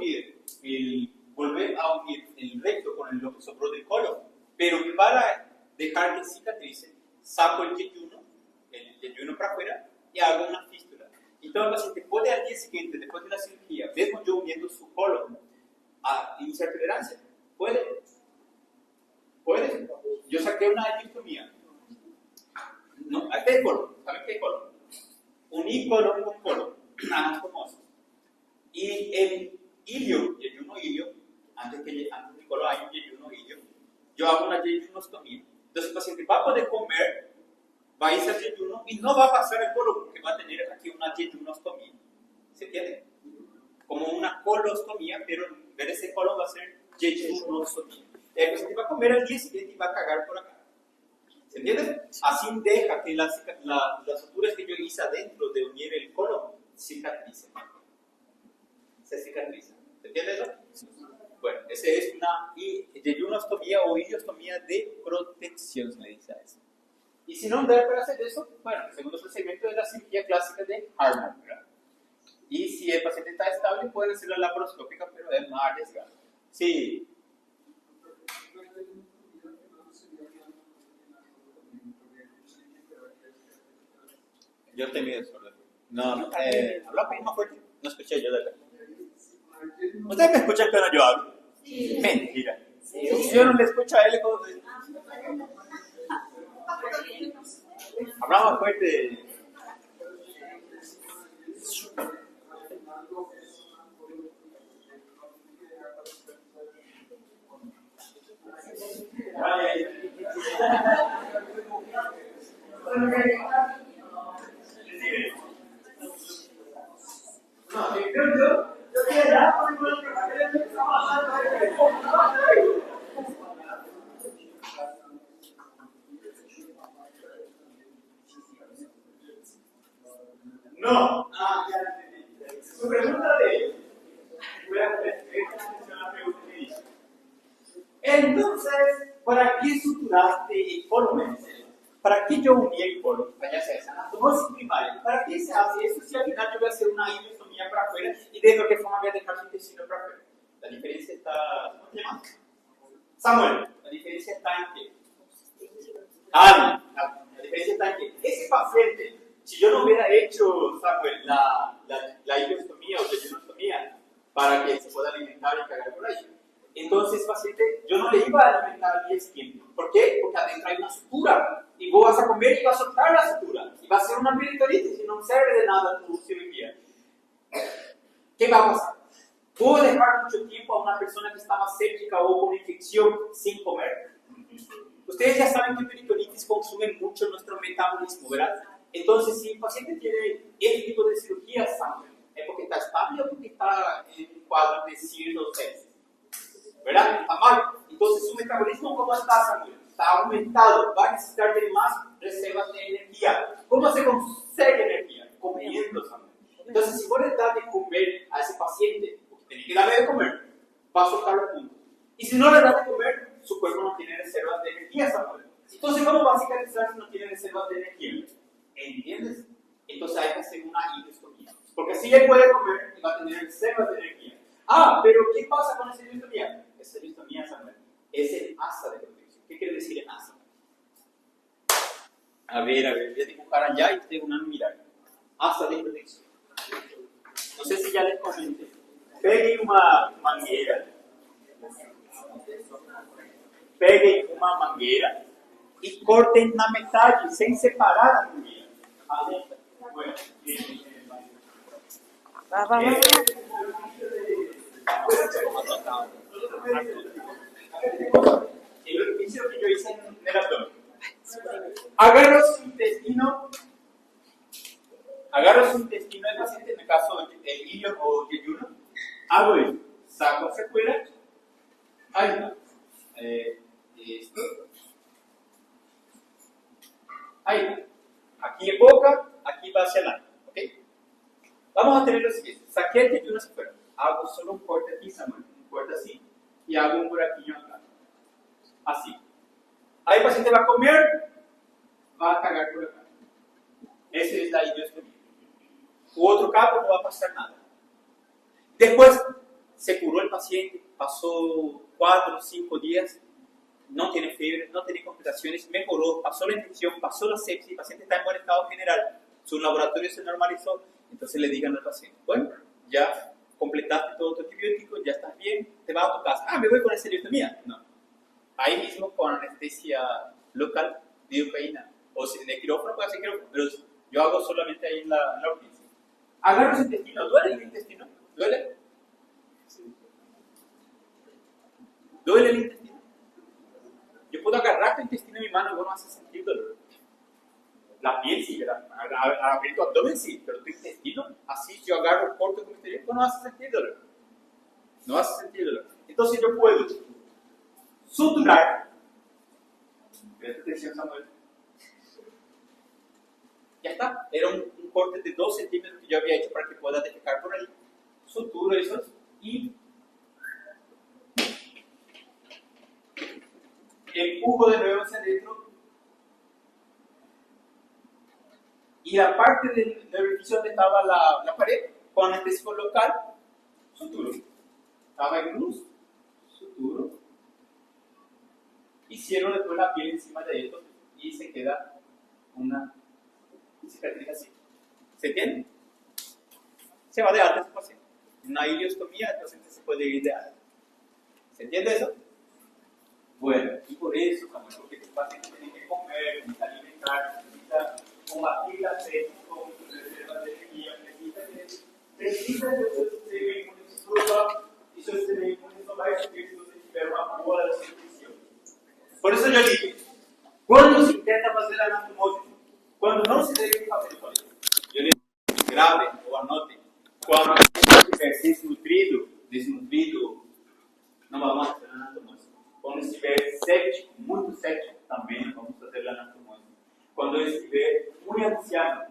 volver a unir el recto con el locosoprol del colon, pero para dejar que cicatrice, saco el yeyuno para afuera y hago una fístula. Entonces el paciente puede al día siguiente, después de la cirugía, vemos yo uniendo su colon a iniciar tolerancia. ¿Puede? Yo saqué una ileostomía. No, aquí hay colon. ¿Saben qué hay colon? Uní colon con colon, anastomosis. Y el yeyuno ilio, antes del colon hay un yeyuno ilio, yo hago una yeyunostomía. Entonces el paciente va a poder comer, va a irse al yeyuno y no va a pasar el colon porque va a tener aquí una yeyunostomía. ¿Se entiende? Como una colostomía, pero en vez de ese colon va a ser yeyunostomía. El paciente va a comer al día siguiente y va a cagar por acá. ¿Se entiende? Así deja que las suturas que yo hice adentro de unir el colon cicatricen. Se cicatrizan. ¿Se entiende eso? Bueno, esa es una yeyunostomía o ileostomía de protección, se le dice a eso. Y si no da para hacer eso, bueno, el segundo procedimiento es la cirugía clásica de Harman, ¿verdad? Y si el paciente está estable, pueden hacer la laparoscópica, pero es más arriesgado. Sí. Yo te mido sordo. No, habla un poco más fuerte. No escuché yo de acá. ¿Ustedes me escuchan cuando yo hablo? Sí. Mentira. Sí. Si yo no le escucho a él, ¿cómo se... Habla más fuerte. No. Ya entendí. Su pregunta de... Voy a prestar atención a la pregunta que dice. Entonces, ¿para qué suturaste el colon? ¿Para qué yo uní el colon? Ya sea esa anastomosis primaria. ¿Para qué se hace eso si al final yo voy a hacer una ileostomía para afuera y de qué forma voy a dejar su intestino para afuera? La diferencia está... ¿Cómo se llama? Samuel, la diferencia está en que... la diferencia está en que ese paciente, si yo no hubiera hecho, Samuel, la ileostomía o yeyunostomía para que se pueda alimentar y cagar por ahí, entonces paciente, yo no le iba a alimentar al día siguiente. ¿Por qué? Porque adentro hay una sutura. Y vos vas a comer y vas a soltar la sutura. Y va a ser una peritonitis y no sirve de nada tu cirugía. ¿Qué va a pasar? ¿Puedo dejar mucho tiempo a una persona que estaba séptica o con infección sin comer? Ustedes ya saben que peritonitis consume mucho nuestro metabolismo, ¿verdad? Entonces, si el paciente tiene este tipo de cirugía, ¿es porque está estable o porque está en un cuadro de cirrosis? ¿Verdad? Está mal. Entonces, su metabolismo, ¿cómo está, Samuel? Está aumentado. Va a necesitar de más reservas de energía. ¿Cómo se consigue energía? Comiendo, Samuel. Entonces, si vos le das de comer a ese paciente, porque tiene que darle de comer, va a soltar los puntos. Y si no le das de comer, su cuerpo no tiene reservas de energía, Samuel. Entonces, ¿cómo va a cicatrizar si no tiene reservas de energía? ¿Entiendes? Entonces hay que hacer una ileostomía. Porque así él puede comer y va a tener reservas de energía. Pero ¿qué pasa con esa ileostomía? Esa ileostomía, Samuel, es el asa de protección. ¿Qué quiere decir el asa? A ver, voy a dibujar allá y ustedes van a mirar. Asa de protección. No sé si ya les comenté. Peguen una manguera. Peguen una manguera y corten na metade sem separar a mangueira. Bueno, el ejercicio que yo hice en el abdomen. Agarro su intestino, el paciente, en el caso del ilio o yeyuno, hago esto, saco hacia afuera, ahí está, esto, ahí está, aquí en boca, aquí va hacia adelante, ¿ok? Vamos a tener lo siguiente, saqué el jejunum hacia afuera, hago solo un corte aquí, Samuel, un corte así, y hago un buraquillo acá, así. Ahí el paciente va a comer, va a cagar por acá. Esa es la ileostomía. U otro caso, no va a pasar nada. Después, se curó el paciente, pasó 4 o 5 días, no tiene fiebre, no tiene complicaciones, mejoró, pasó la infección, pasó la sepsis, el paciente está en buen estado general, su laboratorio se normalizó, entonces le digan al paciente, bueno, ya completaste todo tu antibiótico, ya estás bien, te vas a tu casa. Ah, me voy con esa ileostomía. No. Ahí mismo con anestesia local, lidocaína, o si en el quirófano puede hacer quirófano, pero yo hago solamente ahí en la urgencia. Agarro ese intestino, ¿duele el intestino? ¿Duele? ¿Duele el intestino? Yo puedo agarrar tu intestino en mi mano y vos no vas a sentir dolor. La piel sí, ¿verdad? Abrir tu abdomen sí, pero tu intestino, así yo agarro el corto como exterior, vos no vas a sentir dolor. No vas a sentir dolor. Entonces yo puedo suturar. Presta atención, Samuel. Ya está. Era un corte de 2 centímetros que yo había hecho para que pueda defecar por ahí. Suturo esos y empujo de nuevo hacia adentro. Y la parte del orificio donde estaba la pared, con anestésico local, suturo. Estaba en luz, suturo. Y cierro después la piel encima de esto y se queda una cicatriz así. ¿Se entiende? Se va de alta ese paciente. Una ileostomía, el paciente se puede ir de alta. ¿Se entiende eso? Bueno, y por eso, porque el paciente tiene que comer, necesita alimentar, necesita combatir la sed con reservas de energía, necesita de su sistema inmunológico y su sistema inmunológico va a sufrir su sistema o la nutrición. Por eso yo digo, cuando se intenta hacer anatomosis, cuando no se debe hacer con eso, yo le digo, grabe o anote, cuando estiver desnutrido, no vamos a hacer anatomosis. Cuando estiver séptico, muy séptico, también vamos a hacer la anatomosis. Cuando estiver muy anciano,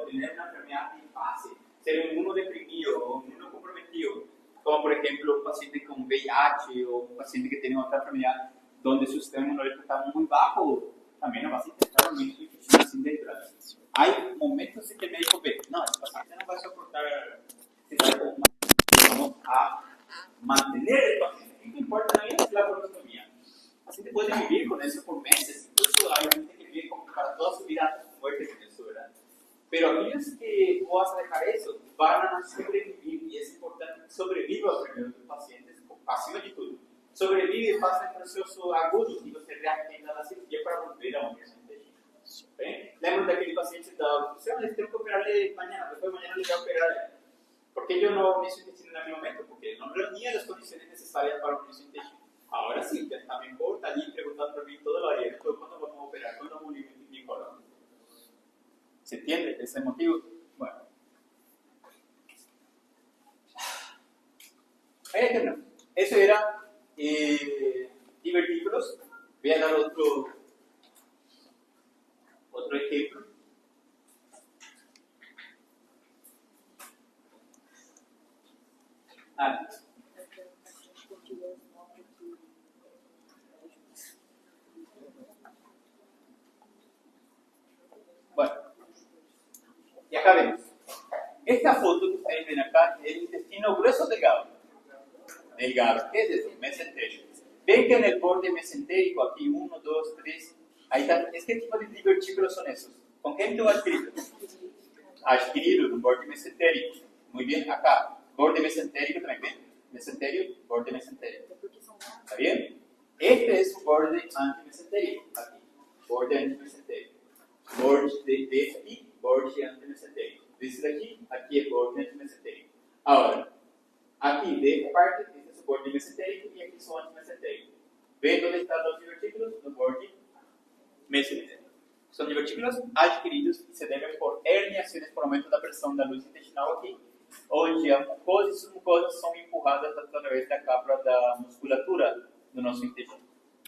tener una enfermedad en fase, ser inmunodeprimido o inmunocomprometido, como por ejemplo un paciente con VIH o un paciente que tiene otra enfermedad donde su sistema inmunológico está muy bajo, también no vas a intentar una infección sin entrada. Hay momentos en que el médico ve, no, el paciente no va a soportar, vamos a mantener el paciente. Lo que importa también es la colostomía. El paciente puede vivir con eso por meses, incluso hay gente que vive para toda su vida hasta su muerte con eso, ¿verdad? Pero aquellos que no vas a dejar eso, van a sobrevivir, y es importante que sobreviva primero tus pacientes, así de todo. Sobrevive, pasa el proceso agudo y no se reagenda la cirugía para volver a unirse en tejido. Lembro de aquel paciente que les tengo que operarle mañana, después de mañana les voy a operar. Porque yo no me hice intestino en aquel momento, porque no reunía las condiciones necesarias para unirse en tejido. Ahora sí, ya está mejor, está allí preguntando por mí todo lo ayer, ¿cuándo vamos a operar? ¿Cuándo vamos a unir mi corazón? ¿Se entiende ese motivo? Bueno. Ahí terminó. Eso era divertículos. Voy a dar otro ejemplo. Bueno, y acá vemos. Esta foto que ustedes ven acá es el intestino grueso delgado. Delgado, ¿qué es decir? Mesenterio. Ven que en el borde mesentérico, aquí 1, 2, 3, ahí está. ¿Qué tipo de divertículos son esos? ¿Congénito o adquirido? Adquirido, un borde mesentérico. Muy bien, acá, borde mesentérico también, ¿ven? Mesenterio, borde mesentérico. ¿Está bien? Este es un borde antimesentérico, aquí, borde antimesentérico. Borde de aquí, borde antimesentérico. Desde aquí es borde antimesentérico. Ahora, aquí de esta parte, este es el borde mesentérico y aquí son antimesentéricos. ¿Ven dónde están los divertículos? Los bordes mesentéricos. Son divertículos adquiridos y se deben por herniaciones por aumento da pressão da luz intestinal aqui, onde a mucosa e submucosas são empurradas através da capa da musculatura do nosso intestino.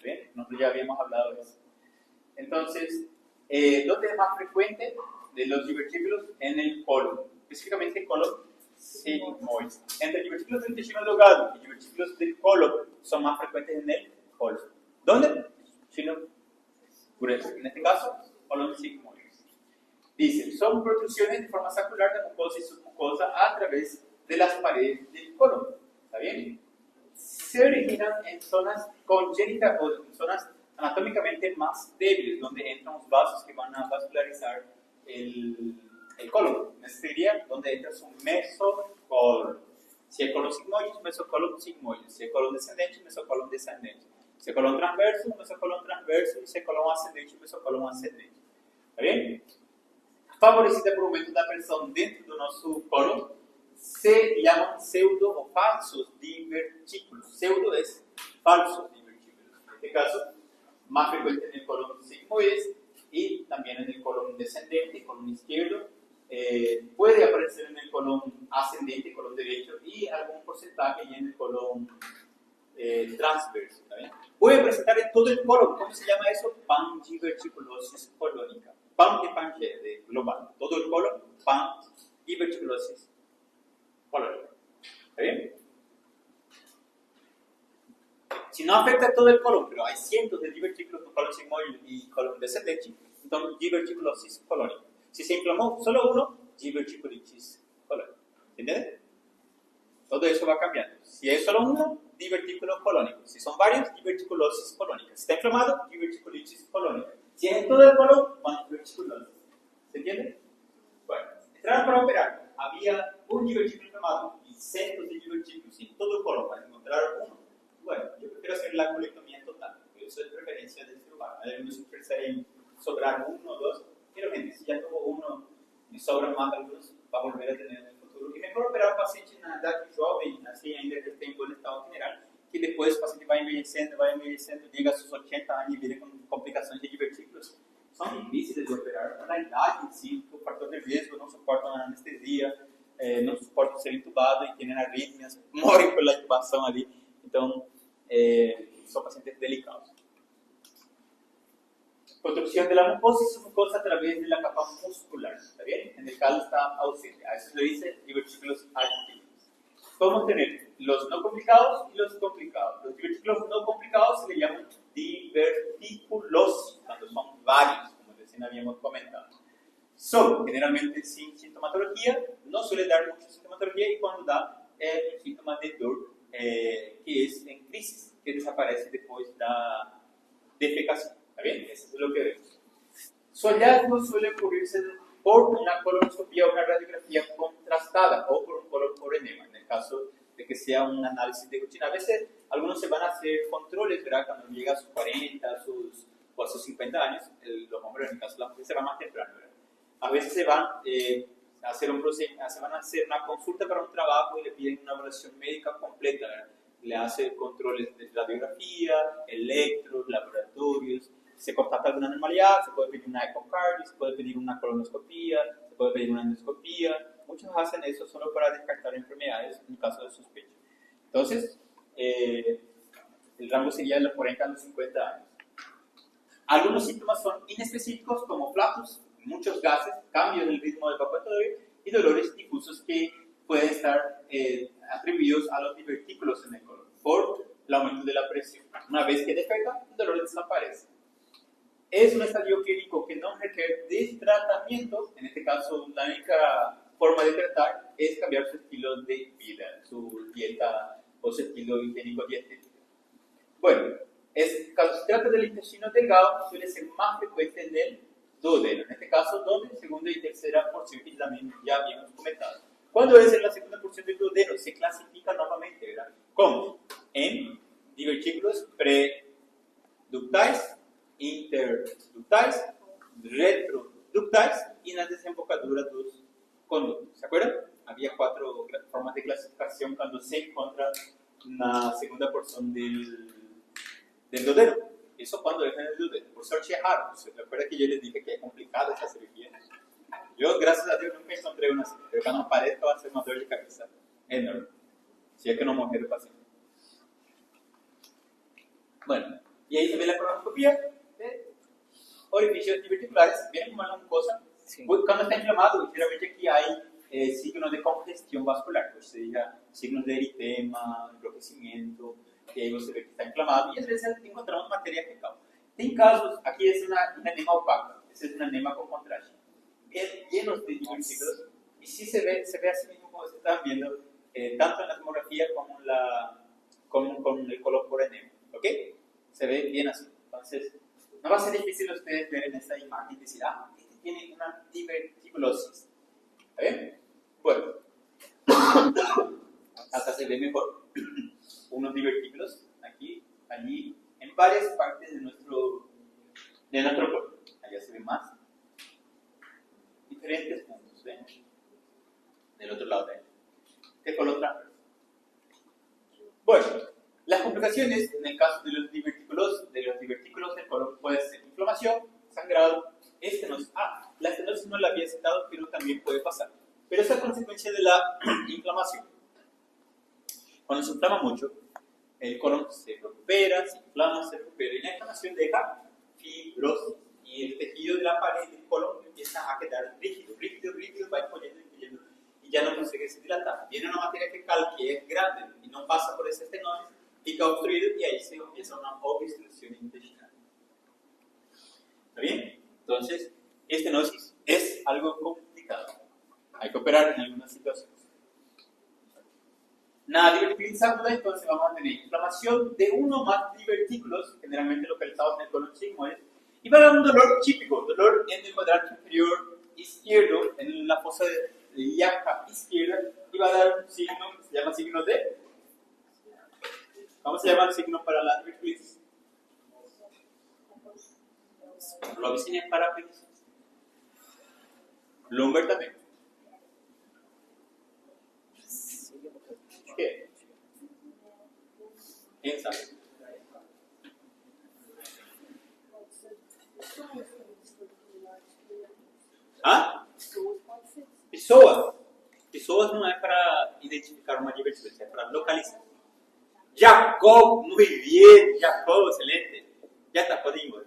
¿Ven? Nosotros ya habíamos hablado de eso. Entonces, ¿dónde es más frecuente? de los divertículos en el colon, específicamente colon sigmoide. Entre divertículos del intestino delgado y divertículos del colon son más frecuentes en el colon. ¿Dónde? Intestino grueso. En este caso, colon sigmoide. Dice, son protrusiones de forma saccular de mucosa y submucosa a través de las paredes del colon. ¿Está bien? Se originan en zonas congénitas o en zonas anatómicamente más débiles, donde entran los vasos que van a vascularizar el colon. En este sería donde entra su mesocolon. Si hay colon sigmoide, mesocolon sigmoide. Si hay colon descendente, mesocolon descendente. Si hay colon transverso, mesocolon transverso. Y si hay colon ascendente, mesocolon ascendente. ¿Está bien? Favorecida por aumento da pressão dentro do nosso colo, se llaman pseudo o falsos divertículos. Pseudo es falsos divertículos. En este caso, más frecuente en el colon sigmoide y también en el colon descendente, colon izquierdo. Puede aparecer en el colon ascendente, colon derecho y algún porcentaje en el colon transverso. ¿Está bien? Puede presentar en todo el colon. ¿Cómo se llama eso? Pandiverticulosis colónica. Pan de Pange, de global. Todo el colon, pandiverticulosis colónica. ¿Está bien? Si no afecta todo el colon, pero hay cientos de divertículos con colon sigmoide y colon descendente, entonces diverticulosis colónica. Si se inflamó solo uno, diverticulitis colónica. ¿Entiendes? Todo eso va cambiando. Si es solo uno, divertículo colónico. Si son varios, diverticulosis colónica. Si está inflamado, diverticulitis colónica. Si es en todo el colon, diverticulosis. ¿Se entiende? Bueno, entraron para operar. Había un divertículo inflamado y cientos de divertículos en todo el colon para encontrar uno. Bueno, yo prefiero hacer la colectomía total. Eso es preferencia del cirujano. Algunos prefieren sobrar uno o dos. Pero gente, si ya tuvo uno y sobran más algunos, va a volver a tener en el futuro. Y mejor operar a un paciente en una edad joven, así ainda que esté en buen estado general, que depois o paciente vai envelhecendo, llega a sus 80 años y viene con complicaciones de divertículos. Son difíciles de operar. La idade en sí, o factor de riesgo, no soportan la anestesia, no soportan ser intubado y tienen arritmias, morren por la intubación ali. Então, son pacientes delicados. Protección de la mucosa y submucosa a través de la capa muscular. ¿Está bien? En el caso está ausente. A eso se le dice divertículos activos. Podemos tener los no complicados y los complicados. Los divertículos no complicados se le llaman diverticulosis, cuando son varios, como recién habíamos comentado. Son generalmente sin sintomatología, no suele dar mucha sintomatología y cuando da el síntoma de dolor, que es en crisis, que desaparece después de la defecación. ¿Está bien? Eso es lo que vemos. Su hallazgo suele ocurrirse por una colonoscopia o una radiografía contrastada o por un colon por enema, en el caso de que sea un análisis de rutina. A veces algunos se van a hacer controles, ¿verdad? Cuando llega a sus 40 o a sus 50 años, los hombres, en el caso de las mujeres, se van más temprano, ¿verdad? A veces se van a hacer una consulta para un trabajo y le piden una evaluación médica completa, ¿verdad? Le hace controles de radiografía, electros, laboratorios. Se constata alguna anormalidad, se puede pedir una ecocardio, se puede pedir una colonoscopia, se puede pedir una endoscopia. Muchos hacen eso solo para descartar enfermedades en caso de sospecha. Entonces, el rango sería de los 40 a los 50 años. Algunos síntomas son inespecíficos como flatus, muchos gases, cambios en el ritmo del evacuatorio y dolores difusos que pueden estar atribuidos a los divertículos en el colon por el aumento de la presión. Una vez que defeca, el dolor desaparece. Es un estadio clínico que no requiere de tratamiento. En este caso, la única forma de tratar es cambiar su estilo de vida, su dieta o su estilo higiénico dietético. Bueno, cuando se trata del intestino delgado, suele ser más frecuente en el duodeno. En este caso, donde segunda y tercera porción que también ya habíamos comentado. ¿Cuándo es en la segunda porción del duodeno? Se clasifica nuevamente, ¿verdad? ¿Cómo? En divertículos preductais, interductais, retroductais y en la desembocadura dos conductos. ¿Se acuerdan? Había 4 formas de clasificación cuando se encuentra la segunda porción del duodeno. Eso cuando es en el duodeno. Por suerte es raro. ¿Se acuerdan que yo les dije que es complicada esta cirugía? Yo, gracias a Dios, nunca encontré una así. Pero cuando aparezca va a ser una dolor de cabeza enorme. Si es que no muere el paciente. Bueno, y ahí se ve la colonoscopia de orificios diverticulares. Vienen como una mucosa Sí. Cuando está inflamado, generalmente aquí hay signos de congestión vascular, pues se diga signos de eritema, enrojecimiento, que ahí você ve que está inflamado, y a veces encontramos materia fecal. Tem casos, aquí es un enema opaco, ese es un enema con contraste, llenos de divertículos, y sí se ve así mismo como se están viendo, tanto en la tomografía como con el color por enema, ¿ok? Se ve bien así. Entonces, no va a ser difícil ustedes ver en esta imagen y decir, este tiene una diverticulosis. ¿Está bien? Bueno, hasta se ve mejor unos divertículos aquí, allí, en varias partes de nuestro cuerpo. Allá se ve más. Diferentes puntos, ¿ven? Del otro lado de él. ¿Qué color transverso? Bueno, las complicaciones en el caso de los divertículos del colon puede ser inflamación, sangrado, estenosis. La estenosis no la había citado, pero también puede pasar. Pero esa es consecuencia de la inflamación. Cuando se inflama mucho, el colon se recupera, se inflama, se recupera, y la inflamación deja fibrosis. Y el tejido de la pared del colon empieza a quedar rígido, va encogiendo, y ya no consigue se dilatar. Viene una materia fecal que es grande y no pasa por esa estenosis, pica obstruido, y ahí se empieza una obstrucción intestinal. ¿Está bien? Entonces, estenosis es algo complicado. Hay que operar en algunas situaciones. Nada diverticulitis aguda, entonces vamos a tener inflamación de uno o más divertículos, generalmente localizados en el colon sigmoide, y va a dar un dolor típico, dolor en el cuadrante inferior izquierdo, en la fosa de ilíaca izquierda, y va a dar un signo que se llama signo de... ¿Cómo se llama el signo para la diverticulitis? Lo avicina para apendicitis. Lumbar también. ¿Qué? ¿Quién sabe? Pessoas. Pessoas não é para identificar uma diversidade, é para localizar. Jacob, muy bien. Jacob, excelente. Ya está, puede ir embora.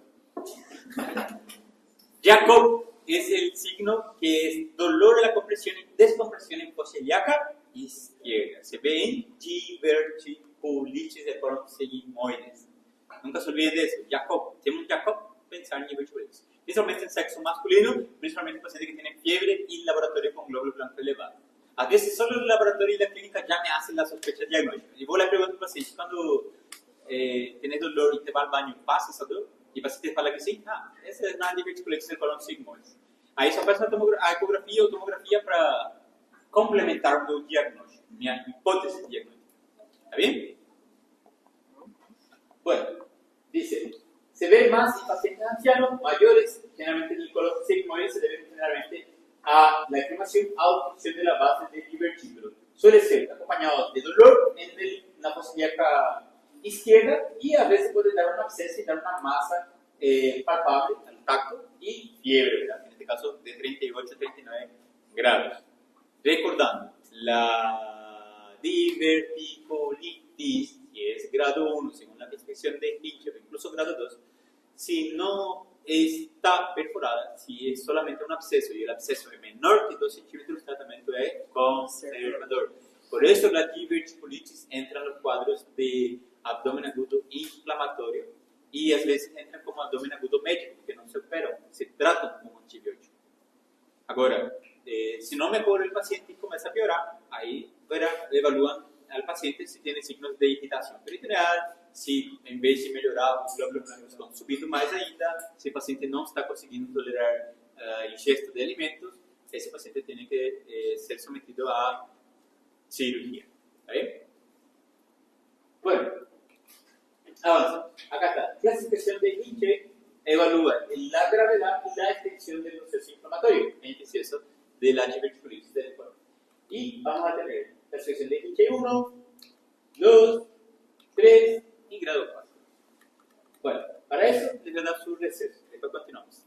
Jacob es el signo que es dolor de la compresión y descompresión en fosa ilíaca izquierda. Se ve en diverticulitis de colon sigmoides. Nunca se olviden de eso. Jacob, tenemos Jacob, pensar en diverticulitis. Principalmente en sexo masculino, principalmente en pacientes que tienen fiebre y laboratorio con glóbulo blanco elevado. A veces solo el laboratorio y la clínica ya me hacen la sospecha diagnóstica. Y vos le pregunto al paciente cuando tienes dolor y te va al baño, ¿pasa esa dolor? Y el paciente fala que sí, esa es una diverticulitis del colon sigmoides. Ahí se pasa a ecografía o tomografía para complementar mi diagnóstico, mi hipótesis diagnóstica. ¿Está bien? Bueno, dice, se ve más en pacientes ancianos, mayores, generalmente en el colon sigmoide se debe generalmente a la inflamación a obstrucción de la base del divertículo. Suele ser acompañado de dolor en la fosa ilíaca izquierda y a veces puede dar un absceso y dar una masa palpable al tacto y fiebre, ¿verdad? En este caso de 38 a 39 grados. Recordando, la diverticulitis, que es grado 1 según la descripción de Hitcher, incluso grado 2, si no está perforada, si es solamente un absceso y el absceso es menor que 2 centímetros, el tratamiento es conservador. Por eso la diverticulitis entra en los cuadros de abdomen agudo inflamatorio y a veces entran como abdomen agudo médico, que no se operan, se tratan como antibiótico. Ahora, si no mejora el paciente y comienza a piorar, ahí evalúan al paciente si tiene signos de irritación peritoneal, si en vez de mejorar os glóbulos blancos estão subindo mais ainda, se o paciente não está conseguindo tolerar ingesta de alimentos, esse paciente tem que ser sometido a cirugía. ¿Vale? Bueno, avanza. Acá está. Clasificación de Hitcher evalúa la gravedad y la extensión del proceso inflamatorio en exceso de la diverticulitis del colon. Y vamos a tener clasificación de Hitcher 1, 2, 3 y grado 4. Bueno, para eso les voy a dar su receso. Después continuamos.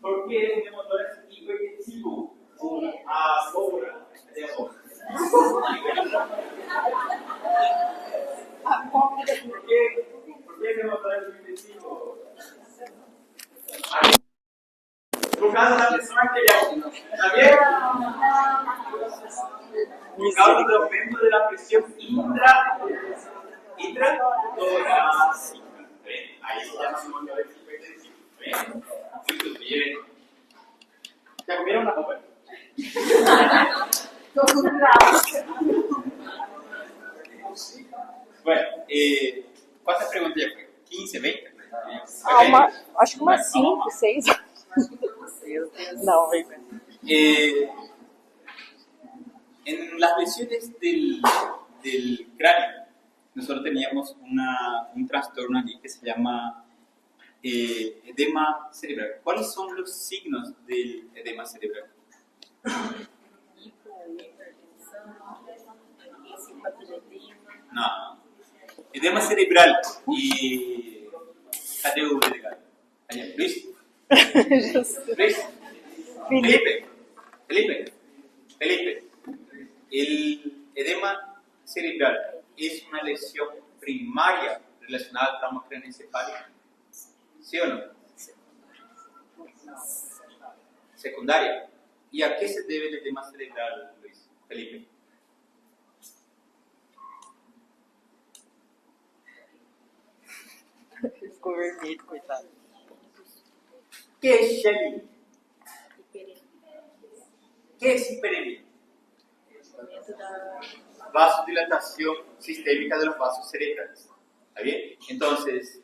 ¿Por qué tenemos dolores hipertensivos? Ahora. ¿Por qué? empecemos para el 25. Por causa da pressão arterial. ¿Está bien? Por causa del aumento de la presión intratorácica. Ahí se llama motor hipertensivo. Muy bien. ¿Ya comieron la copa? Bueno, ¿cuántas preguntas ya fue? 15, 20? Acho que umas 5, 6. Não, vem. En las lesiones del cráneo, nosotros teníamos un trastorno aquí que se llama edema cerebral. ¿Cuáles son los signos del edema cerebral? No. Edema cerebral y cadeo legal. Allá, Luis. Luis. Felipe. El edema cerebral es una lesión primaria relacionada al trauma craneoencefálico. ¿Sí o no? Secundaria. ¿Y a qué se debe el edema cerebral, Luis? Felipe. Ficou vermelho, coitado. ¿Qué es Shelly? ¿Qué es hiperemia? Vasodilatación sistémica de los vasos cerebrales. ¿Está bien? Entonces,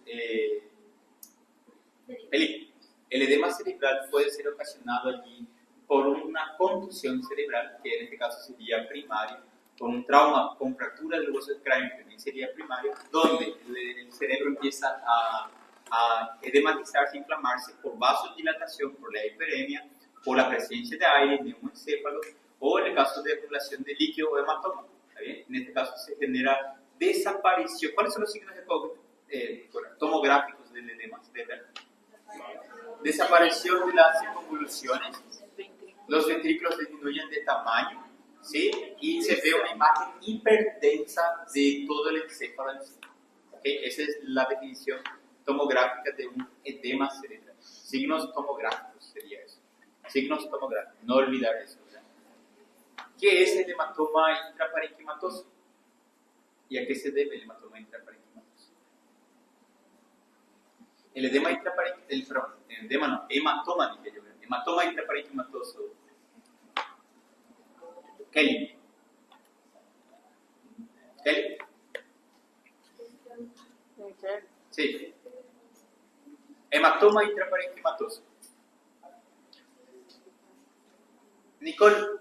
Felipe, el edema cerebral puede ser ocasionado allí por una contusión cerebral, que en este caso sería primario, por un trauma con fractura del hueso del cráneo, que también sería primario, donde el cerebro empieza a edematizarse, inflamarse por vasodilatación, por la hiperemia, por la presencia de aire, neumoencéfalo, o en el caso de acumulación de líquido o hematoma. ¿Está bien? En este caso se genera desaparición. ¿Cuáles son los signos tomográficos del edema cerebral? Desaparición de las circunvoluciones, los ventrículos disminuyen de tamaño, ¿sí? Y se ve una imagen hiperdensa de todo el encéfalo en sí. ¿Okay? Esa es la definición tomográfica de un edema cerebral. Signos tomográficos sería eso. Signos tomográficos, no olvidar eso. ¿Verdad? ¿Qué es el hematoma intraparenquimatoso? ¿Y a qué se debe el hematoma intraparenquimatoso? El edema intraparenquimatoso, hematoma intraparenquimatoso. Kelly. Sí. Hematoma intraparenquimatoso. Nicole.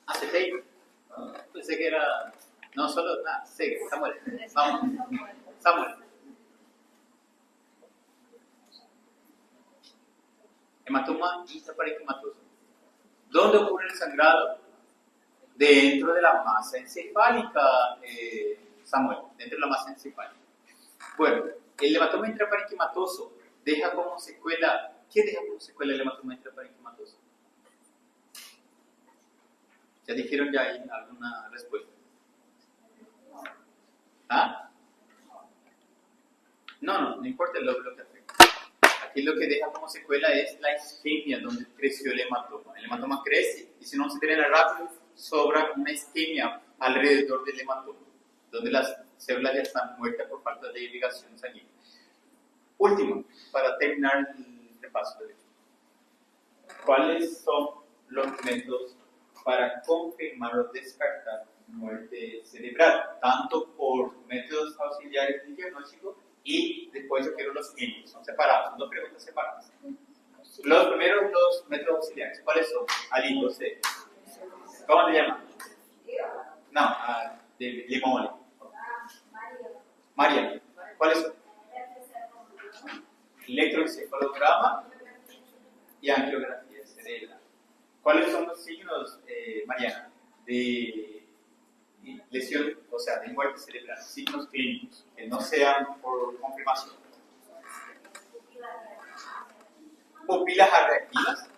Aceite. Pensé que era. No, solo. Nada, sigue. Samuel. Vamos. Samuel. Hematoma intraparenquimatoso. ¿Dónde ocurre el sangrado? Dentro de la masa encefálica, Samuel. Dentro de la masa encefálica. Bueno, el hematoma intraparenquimatoso deja como secuela. ¿Qué deja como secuela el hematoma intraparenquimatoso? ¿Ya dijeron ya ahí alguna respuesta? ¿Ah? No importa el lóbulo que afecta. Aquí lo que deja como secuela es la isquemia donde creció el hematoma. El hematoma crece y si no se drena rápido, sobra una isquemia alrededor del hematoma, donde las células ya están muertas por falta de irrigación sanguínea. Último, para terminar el repaso de esto. ¿Cuáles son los métodos para confirmar o descartar muerte cerebral? Tanto por métodos auxiliares de diagnóstico y después yo quiero los clínicos. Son separados, son dos preguntas separadas. Los primeros dos métodos auxiliares, ¿cuáles son? Ali, José. ¿Cómo le llaman? No, de Limón. María. ¿Cuáles son? Electroencefalograma y angiografía cerebral. ¿Cuáles son los signos, Mariana, de lesión, o sea, de muerte cerebral? Signos clínicos, que no sean por confirmación. Pupilas reactivas.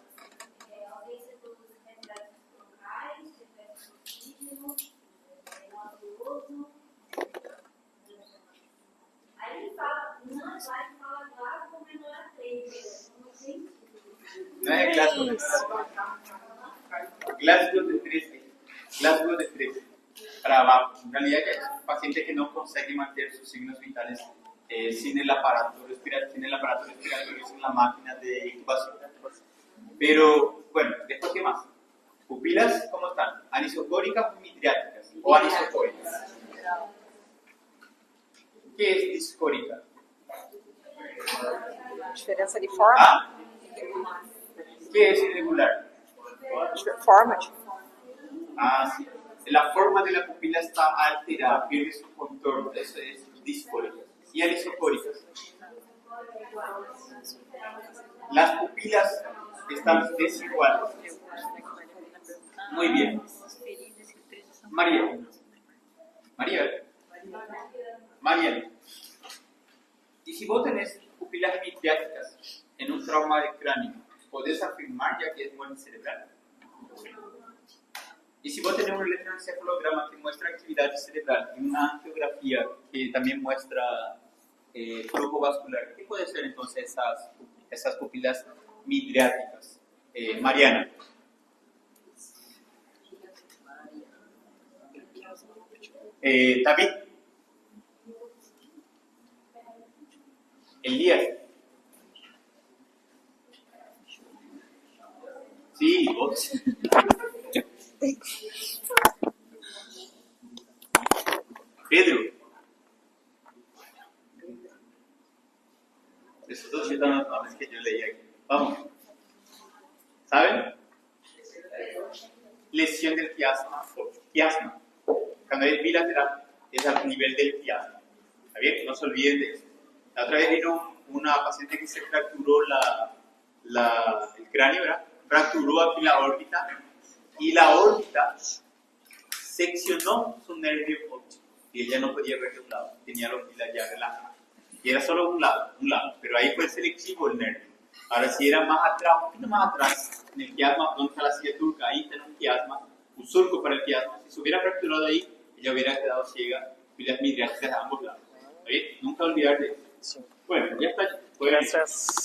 No es Glasgow. Glasgow de 13. Glasgow de 13. Para abajo. En realidad ya es un paciente que no consigue mantener sus signos vitales sin el aparato respiratorio, sin la máquina de incubación. Pero, bueno, después, ¿qué más? Pupilas, ¿cómo están? ¿Anisocóricas o midriáticas? ¿O anisocóricas? ¿Qué es discórica? Diferença de forma? ¿Ah? ¿Qué es irregular? Forma. Ah, sí. La forma de la pupila está alterada, pierde su contorno, eso es discórica. ¿Y anisocóricas? Las pupilas están desiguales. Muy bien. María. Mariel. Y si vos tenés pupilas midriáticas en un trauma de cráneo, podés afirmar ya que es muerte cerebral. Y si vos tenés un electroencefalograma que muestra actividad cerebral y una angiografía que también muestra flujo vascular, ¿qué puede ser entonces esas pupilas midriáticas? Mariana. David. Elías. Sí, vos. Pedro. Esos dos son los nombres que yo leí aquí. Vamos. ¿Saben? Lesión del quiasma. Quiasma. Cuando es bilateral, es al nivel del quiasma. ¿Está bien? No se olviden de eso. La otra vez vino una paciente que se fracturó el cráneo, ¿verdad? Fracturó aquí la órbita y la órbita seccionó su nervio óptico y ella no podía ver de un lado, tenía la óptica ya relajada. Y era solo un lado, pero ahí fue selectivo el nervio. Ahora si era más atrás, un poquito más atrás, en el quiasma, donde está la silla turca, ahí está un quiasma, un surco para el quiasma. Si se hubiera fracturado ahí, ella hubiera quedado ciega y las midriáticas de ambos lados. ¿Está bien? Nunca olvidar de eso. Sim. Bueno, ya está. Graças.